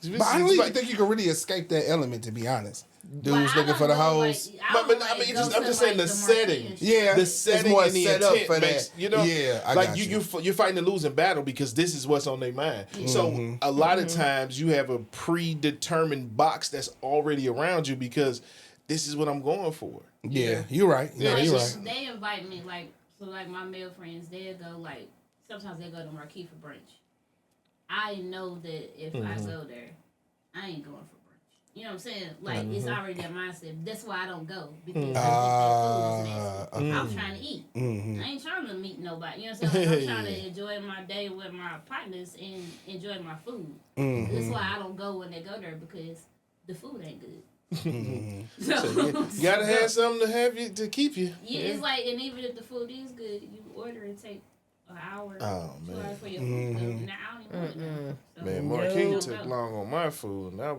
C: But I don't even think you can really escape that element, to be honest. Dudes looking for the hoes.
B: I'm just saying the setting.
C: Yeah,
B: the setting
C: more
B: and the
C: set up
B: intent
C: for
B: makes,
C: that.
B: you know,
C: I
B: like
C: got
B: you're fighting a losing battle because this is what's on their mind. So a lot of times you have a predetermined box that's already around you because this is what I'm going for.
C: Yeah, you're right.
B: Yeah,
C: you're
B: right.
E: They invite me like my male friends. They'll go sometimes they go to Marquis for brunch. I know that if I go there, I ain't going for brunch. You know what I'm saying? Like it's already that mindset. That's why I don't go because I think that food is nasty. I'm trying to eat. I ain't trying to meet nobody. You know what I'm saying? Like, I'm trying to enjoy my day with my partners and enjoy my food. That's why I don't go when they go there because the food ain't good.
B: So you gotta have something to keep you.
E: Yeah, it's like, and even if the food is good, you order and take an hour, 2 hours for your food. Now I don't even want it. So,
B: Man, Marquis took long on my food, and I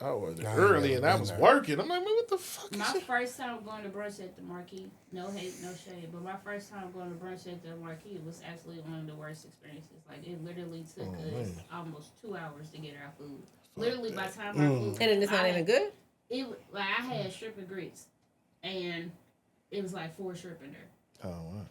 B: ordered early, and I was working. I'm like, man, what the fuck?
E: My first time going to brunch at the Marquis, no hate, no shade, but my first time going to brunch at the Marquis was actually one of the worst experiences. Like it literally took us almost 2 hours to get our food. Literally by the time our food,
D: and it's not even good.
E: I had shrimp and grits, and it was like 4 shrimp in there.
B: Oh, wow.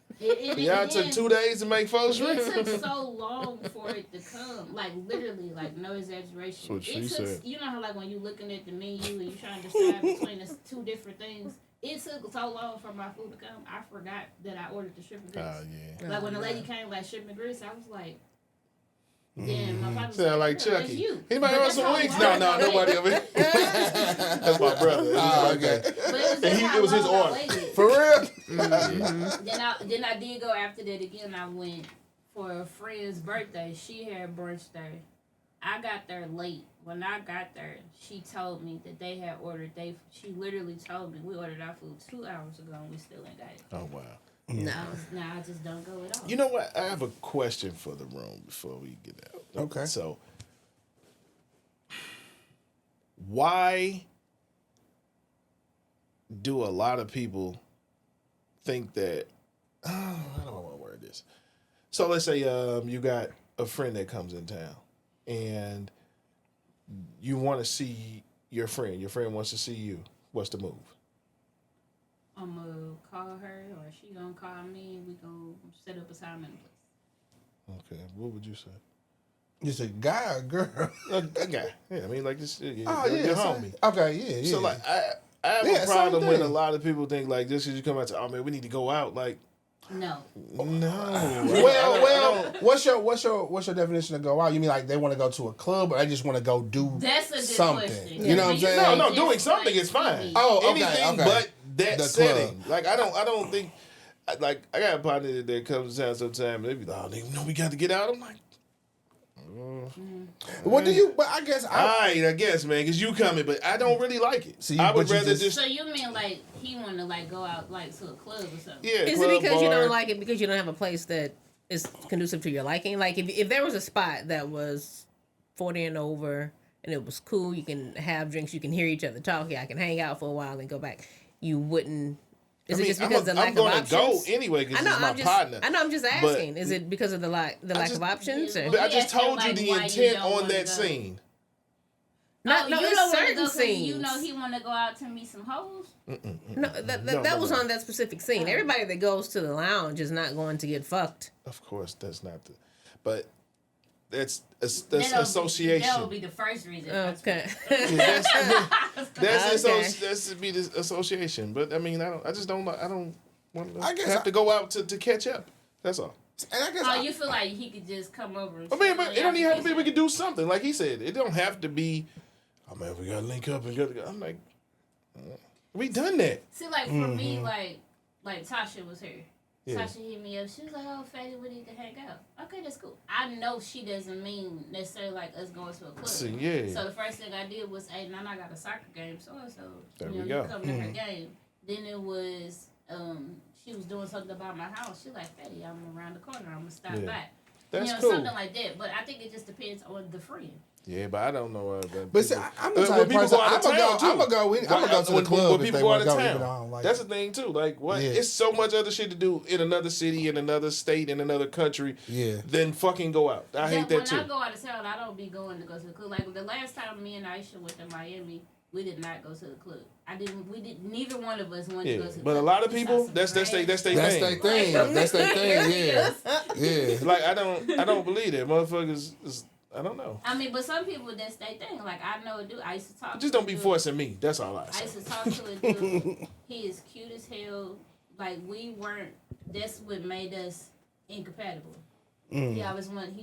B: Y'all took 2 days to make 4 shrimp?
E: It took so long for it to come. Like, literally, like, no exaggeration.
B: That's what she said.
E: You know how, like, when you're looking at the menu and you're trying to decide between the 2 different things, it took so long for my food to come, I forgot that I ordered the shrimp and grits.
B: Oh, yeah.
E: Like, when the lady came, like, shrimp and grits, I was like, damn, my father
B: Sound like
E: Chucky.
B: Chucky.
E: You.
B: Anybody want some wings? No, nobody over here. That's my brother.
C: Okay.
E: But
B: it was his order.
C: For real?
E: Then I did go after that again. I went for a friend's birthday. She had brunch there. I got there late. When I got there, she told me that they had ordered. She literally told me we ordered our food 2 hours ago and we still ain't got it.
B: Oh, wow.
E: No, I just don't go at all.
B: You know what? I have a question for the room before we get out.
C: Okay.
B: So, why do a lot of people think that? I don't want to word this. So let's say you got a friend that comes in town, and you want to see your friend. Your friend wants to see you. What's the move?
E: I'm going to call her or she going to call me. We going to set up a time and a place.
B: Okay. What would you say?
C: Just a guy or girl?
B: A guy. Yeah, I mean, like this. Your homie.
C: Okay, yeah.
B: So, like, I have a problem when a lot of people think, like, just because you come out to, oh, man, we need to go out. Like,
E: no.
C: Well, what's your definition of go out? You mean like they want to go to a club or they just want to go do
E: That's a good
C: something?
E: question.
C: You know what I'm saying?
B: No, doing something is fine.
C: Oh, okay,
B: anything but that
C: the
B: setting.
C: club.
B: Like, I don't think. Like, I got a partner that comes to town sometimes. And they be like, oh, nigga, we got to get out. I'm like,
C: what do you? But I guess
B: I guess, man, because you coming, but I don't really like it.
C: See,
B: I would rather just.
E: So you mean like he want to like go out like to a club or something?
B: Yeah.
D: Is it because you don't like it because you don't have a place that is conducive to your liking? Like if there was a spot that was 40 and over and it was cool, you can have drinks, you can hear each other talk. Yeah, I can hang out for a while and go back. You wouldn't. Is it just because of the lack of options?
B: I'm going to go anyway because it's my partner.
D: I know. I'm just asking. Is it because of the lack of options? Or?
B: But I just told you the intent on that scene.
D: No, it's certain scenes.
E: You know he want to go out to meet some hoes.
D: No, that was on that specific scene. Everybody that goes to the lounge is not going to get fucked.
B: Of course, that's not the. But that's association.
E: That would be the first reason.
D: Okay.
B: That's be the association. But I mean, I just don't want to have to go out to catch up. That's all.
C: And I guess
E: you feel like he could just come over and
B: I mean, but it don't even have to be. We could do something. Like he said, it don't have to be. Oh man, we gotta link up and go. I'm like, we done that.
E: See, like for me, like Tasha was here. Yeah. Tasha hit me up. She was like, "Oh, Fatty, we need to hang out." Okay, that's cool. I know she doesn't mean necessarily like us going to a club.
B: So the
E: first thing I did was, "Hey, now I got a soccer game, so
B: there
E: you
B: we go.
E: You come to her game." Then it was she was doing something about my house. She like, "Fatty, I'm around the corner. I'm gonna stop by."
B: That's
E: know,
B: cool.
E: something like that. But I think it just depends on the friend.
B: Yeah, but I don't know.
C: But see, I'm the type of person. I'm gonna go to the club
B: when
C: if they
B: people go
C: want
B: out
C: to
B: of
C: go. Even
B: town.
C: though I don't like
B: That's
C: it.
B: the thing too. Like what?
C: Yeah.
B: It's so much other shit to do in another city, in another state, in another country.
C: Yeah.
B: Than fucking go out. I hate that too.
E: When I go out of town, I don't be going to go to the club. Like the last time me and Aisha went to Miami, we did not go to the club. Neither one of us wanted to go to the club.
B: But a lot of people, that's their thing.
C: That's their thing. That's their thing. Yeah. Yeah.
B: Like I don't believe that motherfuckers. I don't know.
E: I mean, but some people, that's their thing. Like I know a dude. I used to talk.
B: Just don't be forcing me. That's all I say.
E: I used to talk to a dude. He is cute as hell. Like we weren't. That's what made us incompatible. He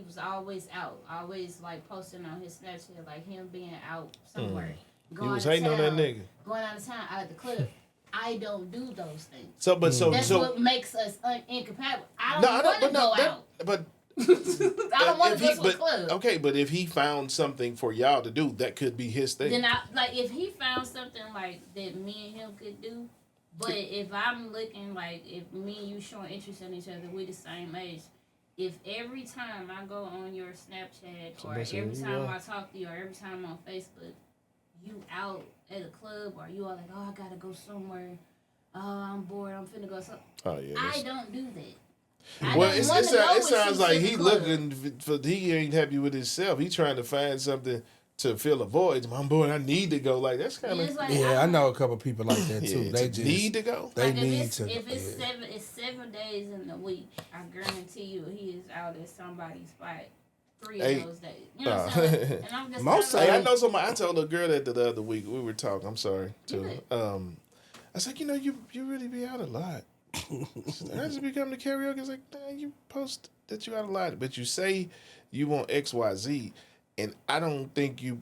E: was always out, always like posting on his Snapchat, like him being out somewhere.
B: He was hating on that nigga.
E: Going out of town, out of the club. I don't do those things.
B: So
E: that's what makes us incompatible. I don't want to go out.
B: But
E: I don't want to go to a club.
B: Okay, but if he found something for y'all to do, that could be his thing.
E: Then if he found something like that me and him could do, but if I'm looking like if me and you showing interest in each other, we the same age. If every time I go on your Snapchat or every time I talk to you or every time on Facebook, you out at a club or you are like, oh, I gotta go somewhere. Oh, I'm bored. I'm finna go somewhere.
B: Oh yeah.
E: I don't do that.
B: Well, it sounds like he looking for. He ain't happy with himself. He trying to find something to fill a void. I'm bored. I need to go. Like that's kind of.
C: I know a couple people like that too. They just
B: need to go.
C: They
E: like
C: need to.
E: If it's 7 days in the week, I guarantee you he is out at somebody's spot 3 of those days. You know what I'm saying? And I'm just
B: I know somebody. I told a girl that the other week we were talking. I'm sorry too. I was like, you really be out a lot. I just be coming to karaoke. It's like, dang, you post that you out a lot, but you say you want XYZ, and I don't think you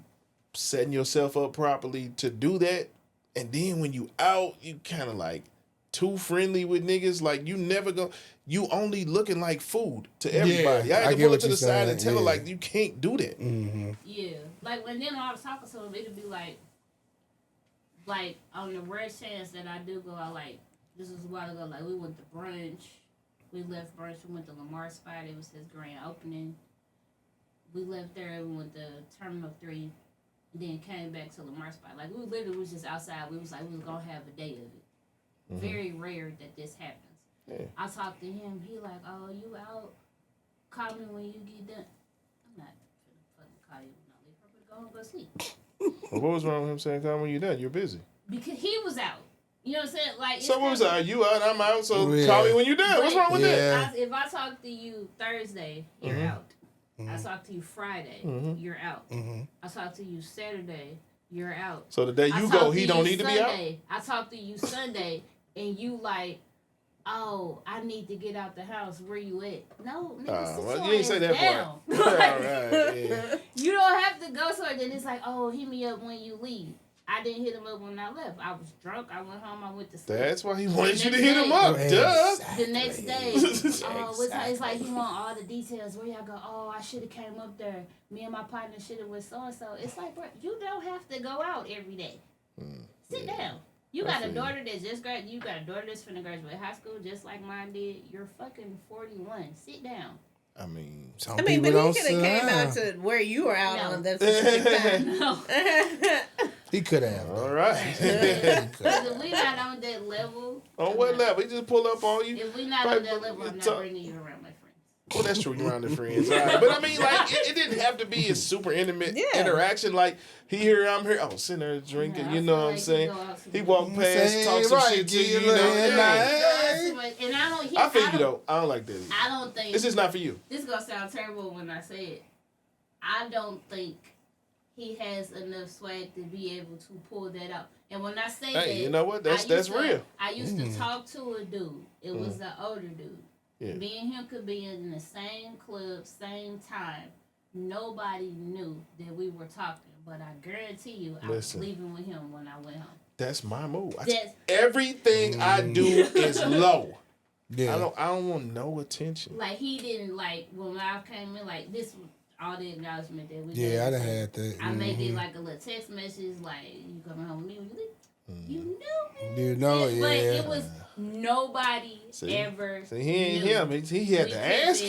B: setting yourself up properly to do that. And then when you out, you kind of like too friendly with niggas. Like you never go. You only looking like food to everybody. I had to pull it to the side and tell her like you can't do that.
C: Mm-hmm.
E: Yeah, like when then I was talking to him, it'd be like on the rare chance that I do go out, like this was a while ago. Like we went to brunch, we left brunch, we went to Lamar's spot. It was his grand opening. We left there, we went to Terminal 3, and then came back to Lamar's spot. Like we literally was just outside. We was like we was gonna have a day of it. Mm-hmm. Very rare that this happens. Yeah. I talked to him. He like, oh, you out? Call me when you get done. I'm not gonna fucking call you when I leave. I'm gonna go home and go sleep.
B: Well, what was wrong with him saying, call me when you're done? You're busy.
E: Because he was out. You know what I'm saying? Like,
B: so what was that? You out, I'm out, so call me when you're done. What's wrong with that?
E: If I talk to you Thursday, you're out. I talk to you Friday, you're out. I talk to you Saturday, you're out.
B: So the day you go, he don't need to be out?
E: I talk to you Sunday, and you like, oh, I need to get out the house. Where you at? No, nigga,
B: you ain't say that
E: down.
B: part. All right, yeah.
E: You don't have to go somewhere. Then it's like, oh, hit me up when you leave. I didn't hit him up when I left. I was drunk. I went home. I went to sleep.
B: That's why he wanted you to hit him up. Duh.
E: The next day, it's like he want all the details. Where y'all go? Oh, I should have came up there. Me and my partner should have went so and so. It's like, bro, you don't have to go out every day. Sit down. You got a daughter that's just graduated. You got a daughter that's finna graduate high school, just like mine did. You're fucking 41. Sit down.
B: I mean,
D: but he could have came out to where you were out on that specific time.
E: No.
C: He could have.
B: All right.
E: Because if we not on that level.
B: On what level? He just pull up on you.
E: If we not on that level, I'm not bringing you around my friends.
B: Well, that's true. You're around the friends. All right. But I mean, like, it didn't have to be a super intimate interaction. Like, he here, I'm here. Oh, sitting there drinking. You know what I'm saying? He walked past, talk some shit to you.
E: And
B: I feel you, though. I don't like that either.
E: I don't think.
B: This is not for you.
E: This is going to sound terrible when I say it. I don't think he has enough swag to be able to pull that out. And when I say that,
B: you know what? That's real.
E: I used to talk to a dude. It was an older dude.
B: Yeah.
E: Me and him could be in the same club, same time. Nobody knew that we were talking, but I guarantee you, I was leaving with him when I went home.
B: That's my move. Everything I do is low.
C: Yeah.
B: I don't want no attention.
E: Like he didn't like when I came in. Like this was all the acknowledgement that we.
C: Yeah, I done had that.
E: I made it like a little text message, like you coming home with me when you leave. You knew me.
C: You know,
E: But
C: yeah.
E: it was nobody ever.
B: See, he ain't
E: knew.
B: him. He had to ask.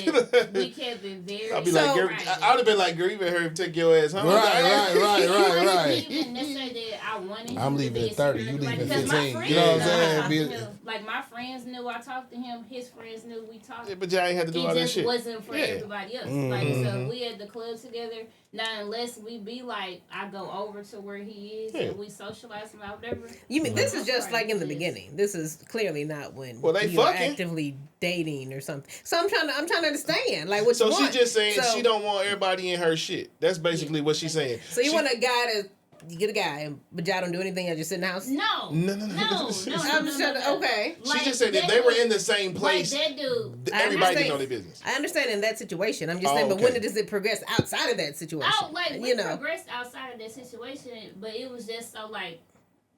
E: We kept it very.
B: I'd be like, girl, I would have been like, girl, you better hurry up, take your ass home.
C: Right.
E: Even necessarily that I wanted him
C: I'm
E: to
C: leaving
E: be
C: at 30,
E: a
C: you
E: secret,
C: leaving
E: like,
C: at 15.
E: because my
C: You know what I'm
E: friends
C: saying?
E: knew I talked to him. Like my friends knew I talked to him. His friends knew we talked.
B: Yeah, but y'all ain't had to do all that shit.
E: It just wasn't for everybody else. Like so, we at the club together. Now, unless we be like, I go over to where he is and we socialize him out, whatever.
D: You mean this is just like in the beginning? This is clearly not when
B: they
D: you're
B: fucking
D: actively dating or something. So I'm trying to understand like what
B: So
D: you want.
B: she just saying she don't want everybody in her shit. That's basically what she's saying.
D: So you want a guy to. You get a guy, but y'all don't do anything. I just sit in the house.
E: No.
D: I'm just okay.
B: She just said if they were in the same place,
E: like that dude,
B: everybody can know their business.
D: I understand in that situation. I'm just saying, but when does it progress outside of that situation?
E: Oh, like we progressed outside of that situation, but it was just so like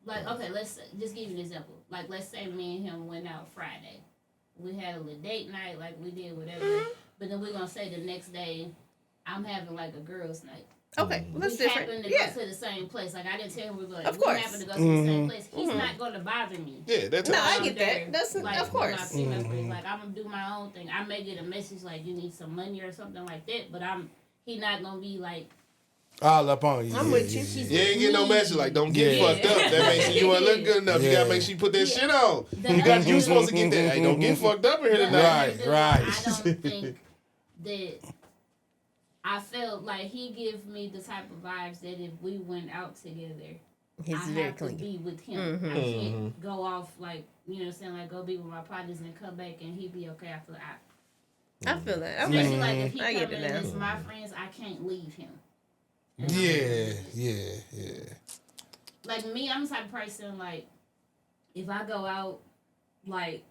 E: okay, let's just give you an example. Like let's say me and him went out Friday. We had a little date night, like we did whatever. But then we're gonna say the next day, I'm having like a girls' night.
D: Okay, well, that's different.
E: We happened to go to the same place. Like I didn't tell him we were going.
D: Of course.
E: We happened to go to the same place. He's not going to bother me.
B: Yeah, that's
D: no, I get that. That's
E: like,
D: of course.
E: Like I'm gonna do my own thing. I may get a message like you need some money or something like that, but he not gonna be like
C: all up on you.
D: I'm with you.
B: You ain't get no message like don't get fucked up. That makes you want to look good enough. You gotta make sure you put that shit on. You supposed to get that. Hey, don't get fucked up in here tonight.
C: Right.
E: I don't think that. I felt like he gives me the type of vibes that if we went out together, I have to be with him. I can't go off like, you know what I'm saying, like go be with my partners and come back and he be okay. I feel
D: that.
E: Especially like if he come in and it's my friends, I can't leave him.
C: Yeah.
E: Like me, I'm the type of person like if I go out, like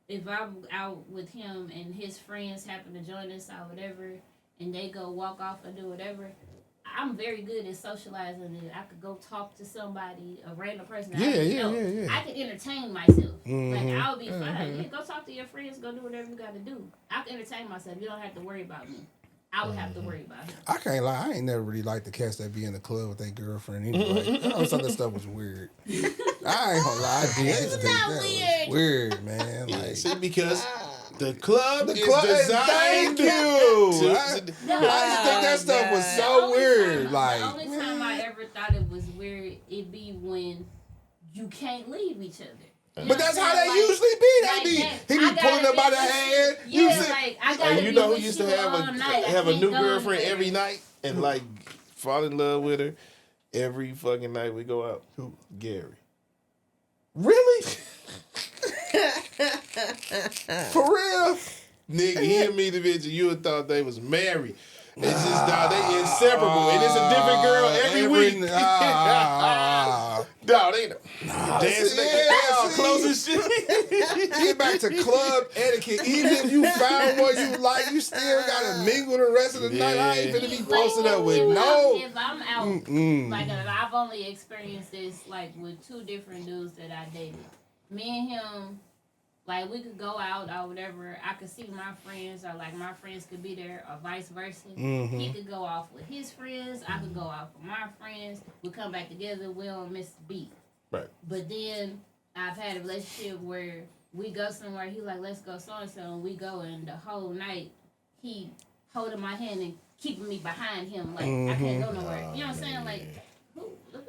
E: if I'm out with him and his friends happen to join us or whatever, and they go walk off or do whatever, I'm very good at socializing and I could go talk to somebody, a random person.
C: Yeah.
E: I can entertain myself. Like I'll be fine. Yeah, go talk to your friends, go do whatever you gotta do. I can entertain myself. You don't have to worry about me. I would have to worry about him.
C: I can't lie. I ain't never really liked the cats that be in the club with their girlfriend anyway. I know some of that stuff was weird. I ain't gonna lie.
E: It's not weird.
C: Weird, man.
B: Like, see, because the club is
C: Thank
B: designed
C: you. I
B: to
C: just think that stuff was so weird.
E: The only time I ever thought it was weird, it be when you can't leave each other.
C: But that's how they usually be. He be pulling up by the hand.
B: And you know who used to have a new girlfriend every night and like fall in love with her every fucking night we go out? Who? Gary.
C: Really? For real?
B: Nigga, he and me the bitch, you would thought they was married. It's just dog, they inseparable, and it's a different girl every week. Dog, they dancing, they all close and shit.
C: Get back to club etiquette. Even if you found one you like, you still gotta mingle the rest of the night. I ain't finna be posted up with no.
E: If I'm out, like I've only experienced this like with two different dudes that I dated. Me and him. Like, we could go out or whatever. I could see my friends or, like, my friends could be there or vice versa. He could go off with his friends. I could go off with my friends. We come back together. We don't miss the beat.
B: Right.
E: But then I've had a relationship where we go somewhere. He like, let's go so-and-so. And we go. And the whole night, he holding my hand and keeping me behind him. Like, I can't go nowhere. You know what I'm saying? Like, we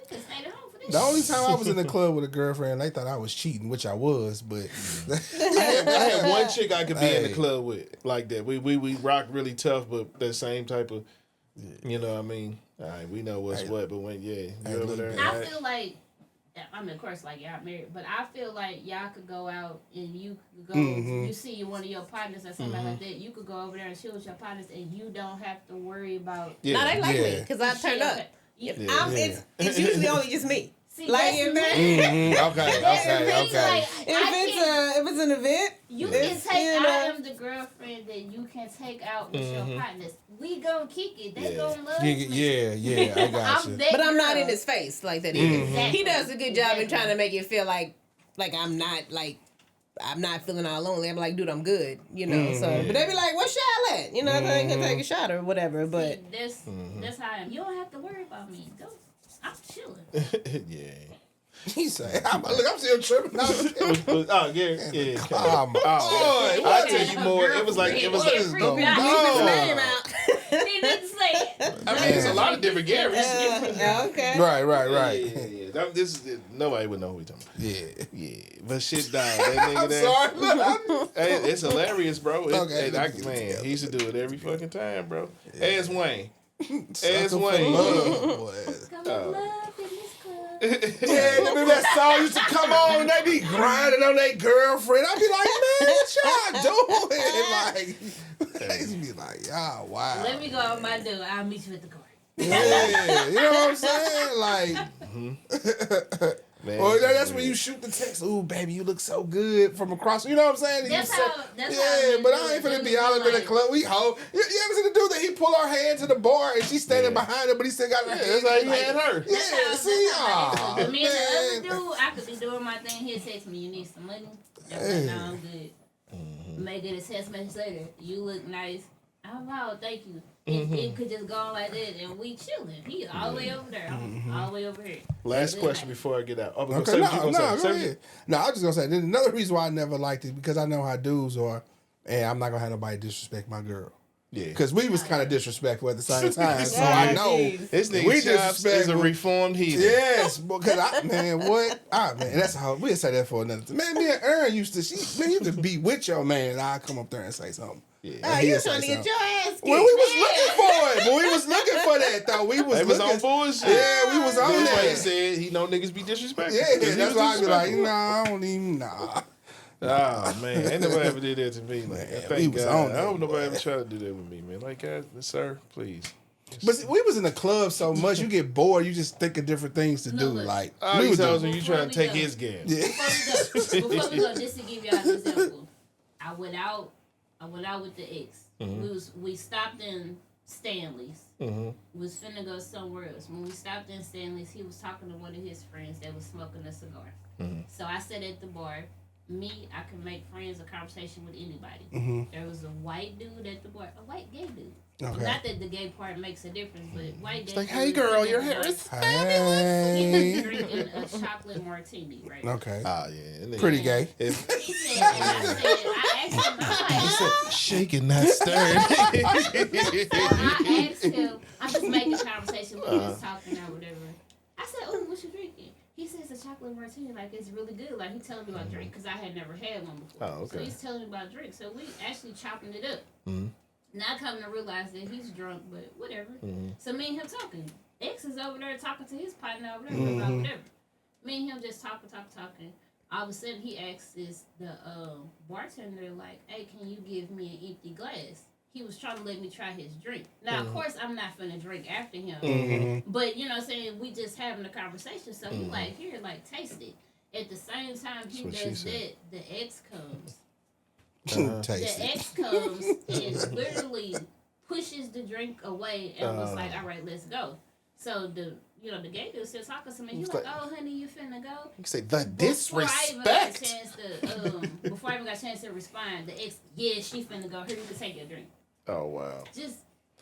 E: could stay at home.
C: The only time I was in the club with a girlfriend, they thought I was cheating, which I was, but
B: I had one chick I could be in the club with like that. We rock really tough, but that same type of, you know what I mean? All right, we know what's what, but when you over there.
E: I feel like, I mean, of course, like y'all married, but I feel like y'all could go out and you could go, you see one of your partners or something like that, you could go over there and chill with your partners and you don't have to worry about.
D: No, they like me because I turned up. It's usually only just me.
E: See,
D: like in there.
C: Okay.
D: If it's an event,
E: you can take. I am the girlfriend that you can take out with your partners. We gonna kick it. They gonna love me.
C: Yeah. I got you.
D: But I'm not in his face like that either. He does a good job in trying to make it feel like I'm not feeling all lonely. I'm like, dude, I'm good, you know. So, but they be like, "What's y'all at?" You know, they can take a shot or whatever. But
E: that's how I am. You don't have to worry about me. I'm chilling.
B: Yeah.
C: He said, I'm still tripping.
B: Oh, Gary. Yeah.
C: Oh, my boy.
B: I'll tell you more. It was like,
E: What
C: is
D: Leave his name out.
E: He didn't say it.
B: I mean, it's a lot of different Garys.
D: Okay.
C: Right.
B: Yeah. Nobody would know who we talking about.
C: Yeah.
B: But shit, dog. That nigga
C: I'm
B: there.
C: sorry.
B: Hey, it's hilarious, bro.
C: Okay,
B: Man, he used to do it every fucking time, bro. Ask Wayne.
C: Sucker for
B: Wayne.
C: love, boy.
E: Come on, love in this club.
C: Yeah, remember that song used to come on and they be grinding on their girlfriend. I'd be like, man, what y'all doing? Like, they used to be like, oh, wow.
E: Let me go on my dude. I'll meet you at the court.
C: Yeah, you know what I'm saying? Like,
B: Man,
C: or that's when you shoot the text. Ooh, baby, you look so good from across. You know what I'm saying?
E: That's
C: You
E: how
C: but I ain't finna be out in the club. We hoe. You ever see the dude that he pull her hand to the bar and she's standing behind him, but he still got her hand?
B: That's how he had her.
C: Yeah, see,
E: aw,
C: man.
E: me and the other dude, I could be doing my thing. He'll text me, you need some money? I'm like, no, I'm good. Make it a text message later. You look nice. I'm out, thank you. It could just go on like that, and we chilling. He all the way over there, I'm all the way over here.
B: Last question before I get out. Oh,
C: Okay, go ahead. No, I was just gonna say. There's another reason why I never liked it because I know how dudes are, and I'm not gonna have nobody disrespect my girl.
B: Yeah.
C: Because we was kind of disrespectful at the same time, so I know
B: this nigga
C: we
B: Chops is a reformed heathen.
C: Yes, because that's how we'll say that for another time. Man, me and Aaron used to. You could be with your man, and I'll come up there and say something.
B: Yeah.
D: Oh, you trying to get your ass kicked.
C: Well, we was looking for it. But we was looking for that, though. We was
B: on bullshit.
C: Yeah, we was on
B: That's why he
C: that.
B: said he know niggas be disrespectful.
C: Yeah, that's why I be like, I don't even, nah.
B: Oh, man. Ain't nobody ever did that to me. Like, thank
C: was
B: God.
C: on
B: I hope
C: that,
B: nobody ever try to do that with me, man. Like, God, sir, please.
C: But see, we was in the club so much, you get bored, you just think of different things to do. Like,
B: all
C: we
B: these
C: was
B: times
C: doing.
B: when you trying to take his gas.
C: Yeah.
E: Before we go, just to give y'all an example, I went out with the ex. We stopped in Stanley's. We was finna go somewhere else. When we stopped in Stanley's, he was talking to one of his friends that was smoking a cigar. So I sat at the bar. I can make friends or conversation with anybody. There was a white dude at the bar, a white gay dude.
C: Okay.
E: Not that the gay part makes a difference, but white gay.
B: Like, hey, girl, your hair is
E: He was drinking a chocolate martini, right?
C: Okay.
B: Oh, yeah.
C: Pretty gay.
E: He said, I asked him, I'm like,
B: shaking, not stirred.
E: so I asked him, I'm just making conversation with us talking or whatever. I said, oh, what you drinking? He says a chocolate martini, like it's really good. Like he's telling me about drink because I had never had one before.
B: Oh, okay.
E: So he's telling me about drink. So we actually chopping it up. Now I come to realize that he's drunk, but whatever. So me and him talking. X is over there talking to his partner over there about whatever. Me and him just talking. All of a sudden he asks the bartender like, hey, can you give me an empty glass? He was trying to let me try his drink. Now, of course, I'm not finna drink after him. But, you know what I'm saying, we just having a conversation. So he like, here, like, taste it. At the same time he does that, the ex comes.
C: Taste
E: The
C: it.
E: ex comes and literally pushes the drink away and was like, all right, let's go. So the gay dude still talking to me. He's like, oh, honey, you finna go?
B: You say, the disrespect.
E: Before I even got a chance to respond, the ex, yeah, she finna go. Here, you can take your drink.
B: Oh, wow.
E: Just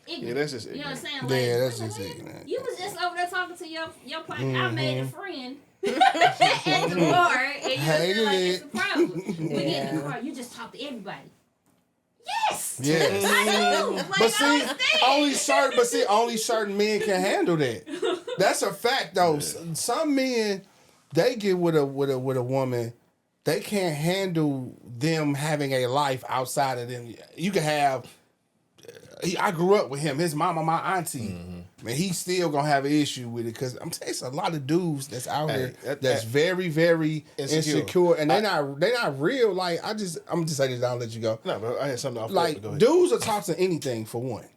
B: Yeah,
E: ignorant.
B: that's just
E: You know what I'm
B: ignorant.
E: saying? Like,
C: Yeah, that's
E: what
C: just
E: the heck?
C: ignorant.
E: You was just over there talking to your partner. I made a friend at the bar, and you feel like it's a problem. We get in the car, you just talk to everybody. Yes.
C: Yes.
E: I do. Like,
C: But see,
E: I
C: only certain men can handle that. That's a fact, though. Some men, they get with a woman, they can't handle them having a life outside of them. You can have. I grew up with him. His mama, my auntie. Man, he's still gonna have an issue with it because I'm telling you, it's a lot of dudes that's out here that's very, very insecure, and they're not real. Like I'm just saying this. I'll let you go.
B: No, but I had something off.
C: Like dudes will talk to anything for one,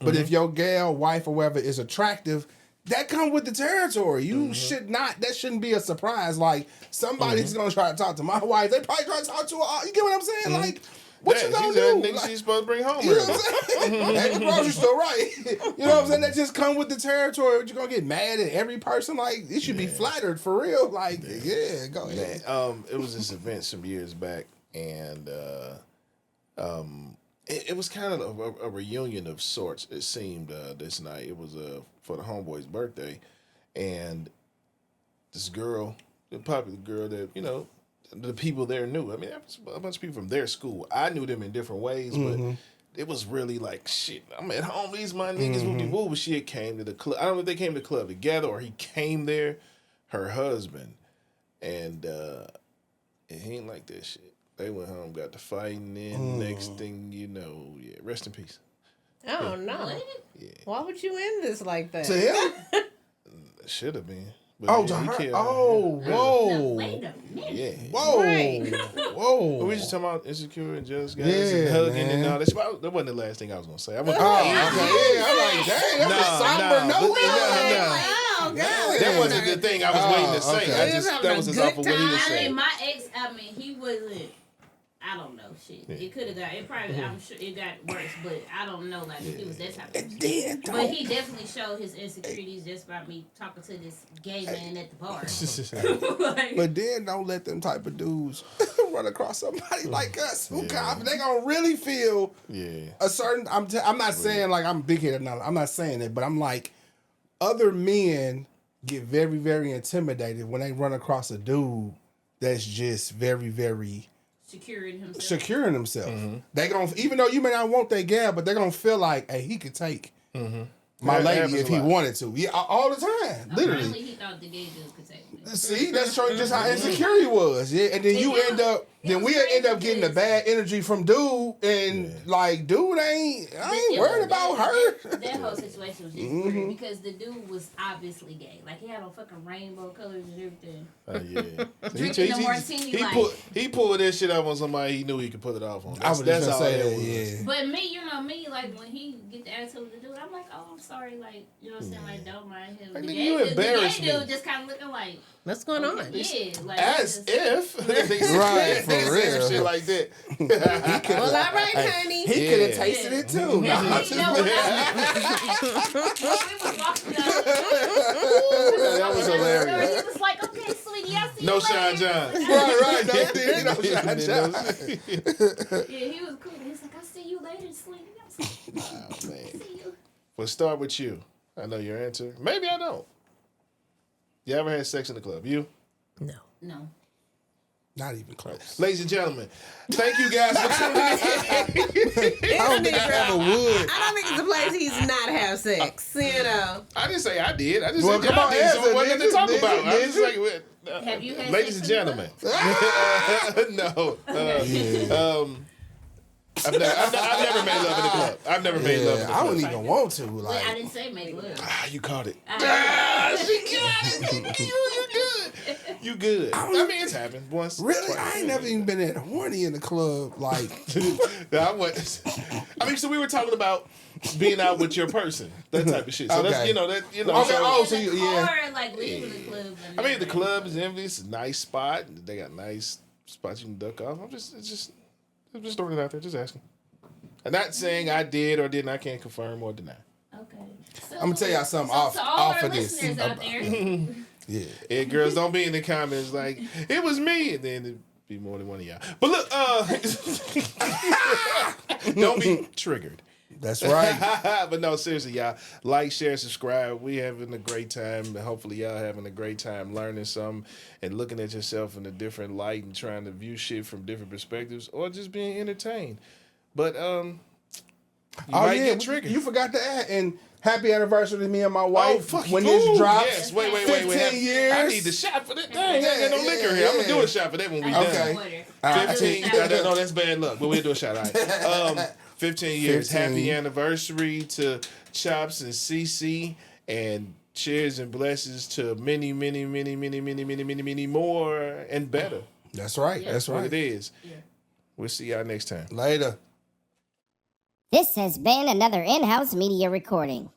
C: but if your gal, wife, or whatever is attractive, that comes with the territory. You should not. That shouldn't be a surprise. Like somebody's gonna try to talk to my wife. They probably try to talk to her. You get what I'm saying? Like. What you gonna do?
B: Nigga she's supposed to bring home.
C: You know what I'm saying? At the grocery store, right? You know what I'm saying? That just come with the territory. You're gonna get mad at every person. Like it should be flattered for real. Like go ahead.
B: It was this event some years back, and it was kind of a reunion of sorts. It seemed this night. It was for the homeboy's birthday, and this girl the popular girl that, you know, the people there knew. I mean, that was a bunch of people from their school. I knew them in different ways, but it was really like, shit, I'm at home, these my niggas, whoop-de-woo. But she had came to the club. I don't know if they came to the club together or he came there, her husband, and he ain't like that shit. They went home, got to fighting, and next thing you know, rest in peace.
D: Oh, no. Yeah. Why would you end this like that?
C: To him?
B: Should have been. But
C: Oh, to her? Oh, whoa.
E: No, wait a minute.
B: Yeah.
C: Whoa.
D: Right.
C: Whoa.
B: But we just talking about insecure and jealous guys
C: Yeah,
B: and hugging
C: man.
B: and all that. That wasn't the last thing I was gonna say. I'm gonna
C: Oh, okay. Yeah, I'm like, dang, that's a somber note.
D: Oh, God.
B: That wasn't the thing I was waiting to say.
C: okay.
B: That was just off of what he was
E: I
B: saying.
E: mean, my ex, he wasn't. I don't know, shit.
B: Yeah.
E: It could have got. It probably. I'm sure it got worse, but I don't know. Like if it was that type of.
C: And then,
E: But he definitely showed his insecurities just by me talking to this gay man at the bar. Like,
C: but then don't let them type of dudes run across somebody like us who they gonna really feel a certain. I'm not saying like I'm big headed. I'm not saying it, but I'm like other men get very, very intimidated when they run across a dude that's just very, very
E: securing himself.
C: Securing himself. They gonna, even though you may not want that gal, but they're gonna feel like, hey, he could take my lady if he wanted to. Yeah, all the time, literally.
E: Apparently, he thought the gay dude could take me.
C: See, that's showing just how insecure he was. Yeah, and then we end up getting the bad energy from dude, and like, dude I ain't worried about her.
E: That whole situation was just weird because the dude was obviously gay. Like he had on fucking rainbow colors and everything.
B: Yeah.
E: Drinking the martini
B: he pulled that shit off on somebody he knew he could put it off on.
C: I was just gonna say that, yeah.
E: But me, you know me, like when he get the attitude with the dude, I'm like, oh, I'm sorry, like, you know what I'm saying, like, don't mind him.
B: Like,
E: The
B: you
E: gay
B: embarrassed me.
E: dude just kind of looking like,
D: what's going on?
E: yeah, like
B: As if
C: right, for real,
B: shit like that.
D: Well, all right, honey.
C: He could have tasted it too.
E: You know, when we was walking up,
B: That was hilarious.
E: he was like, okay, sweetie, I'll see
B: No
E: you
B: Shine
E: later.
B: John.
C: right. No Shine John.
E: Yeah, he was cool. He was like, I'll see you later, sweetie. I was like,
B: Oh, man.
E: see you.
B: We'll start with you. I know your answer. Maybe I don't. You ever had sex in the club? You?
E: No.
C: Not even close.
B: Ladies and gentlemen, thank you guys for tuning in.
C: I don't think I ever would.
D: I don't think it's a place he's not have sex. You know.
B: I didn't say I did. I just
C: Well,
B: said
C: come
B: y'all
C: on,
B: did, so
C: answer,
B: it wasn't to talk
C: nigga,
B: about. I was just
C: nigga.
B: like,
E: Have you had
B: ladies and
E: sex in the
B: gentlemen. No. I've never made love in the club. I've never made love in the
C: I
B: club.
C: wouldn't even want to.
E: Wait,
C: Like,
E: I didn't say make love.
B: You caught it.
E: I-
B: She got it. You good. You good. I mean, it's happened once.
C: really,
B: twice.
C: I ain't never even been that horny in the club. Like,
B: I mean, so we were talking about being out with your person, that type of shit. So that's
C: Okay.
B: Okay.
C: Oh, so
E: in the
C: you- yeah.
E: car, like leaving the club.
B: I mean, the club is empty. It's a nice spot. They got nice spots you can duck off. I'm just throwing it out there, just asking. I'm not saying I did or didn't. I can't confirm or deny.
E: Okay. So,
C: I'm gonna tell y'all something
E: so
C: off
E: to all our
C: of this.
E: listeners out there,
C: Yeah.
B: Yeah, girls, don't be in the comments like it was me, and then it'd be more than one of y'all. But look, don't be triggered.
C: That's right.
B: But no, seriously, y'all, like, share, subscribe. We having a great time, and hopefully y'all having a great time learning something and looking at yourself in a different light and trying to view shit from different perspectives, or just being entertained. But you might get triggered.
C: You forgot to add, and happy anniversary to me and my wife.
B: fuck
C: when
B: you.
C: this drops.
B: Yes, wait.
C: 15 years.
B: I need the shot for that. Dang, I ain't got no liquor here. I'm gonna do a shot for that when we
C: Okay.
B: done. 15. No, that's bad luck. But we'll do a shot. All right. 15 years.
C: 15.
B: Happy anniversary to Chops and CC, and cheers and blessings to many, many, many, many, many, many, many, many more and better.
C: That's right.
E: Yeah.
C: That's
B: What
C: right.
B: it is. Yeah. We'll see y'all next time.
C: Later.
F: This has been another in-house media recording.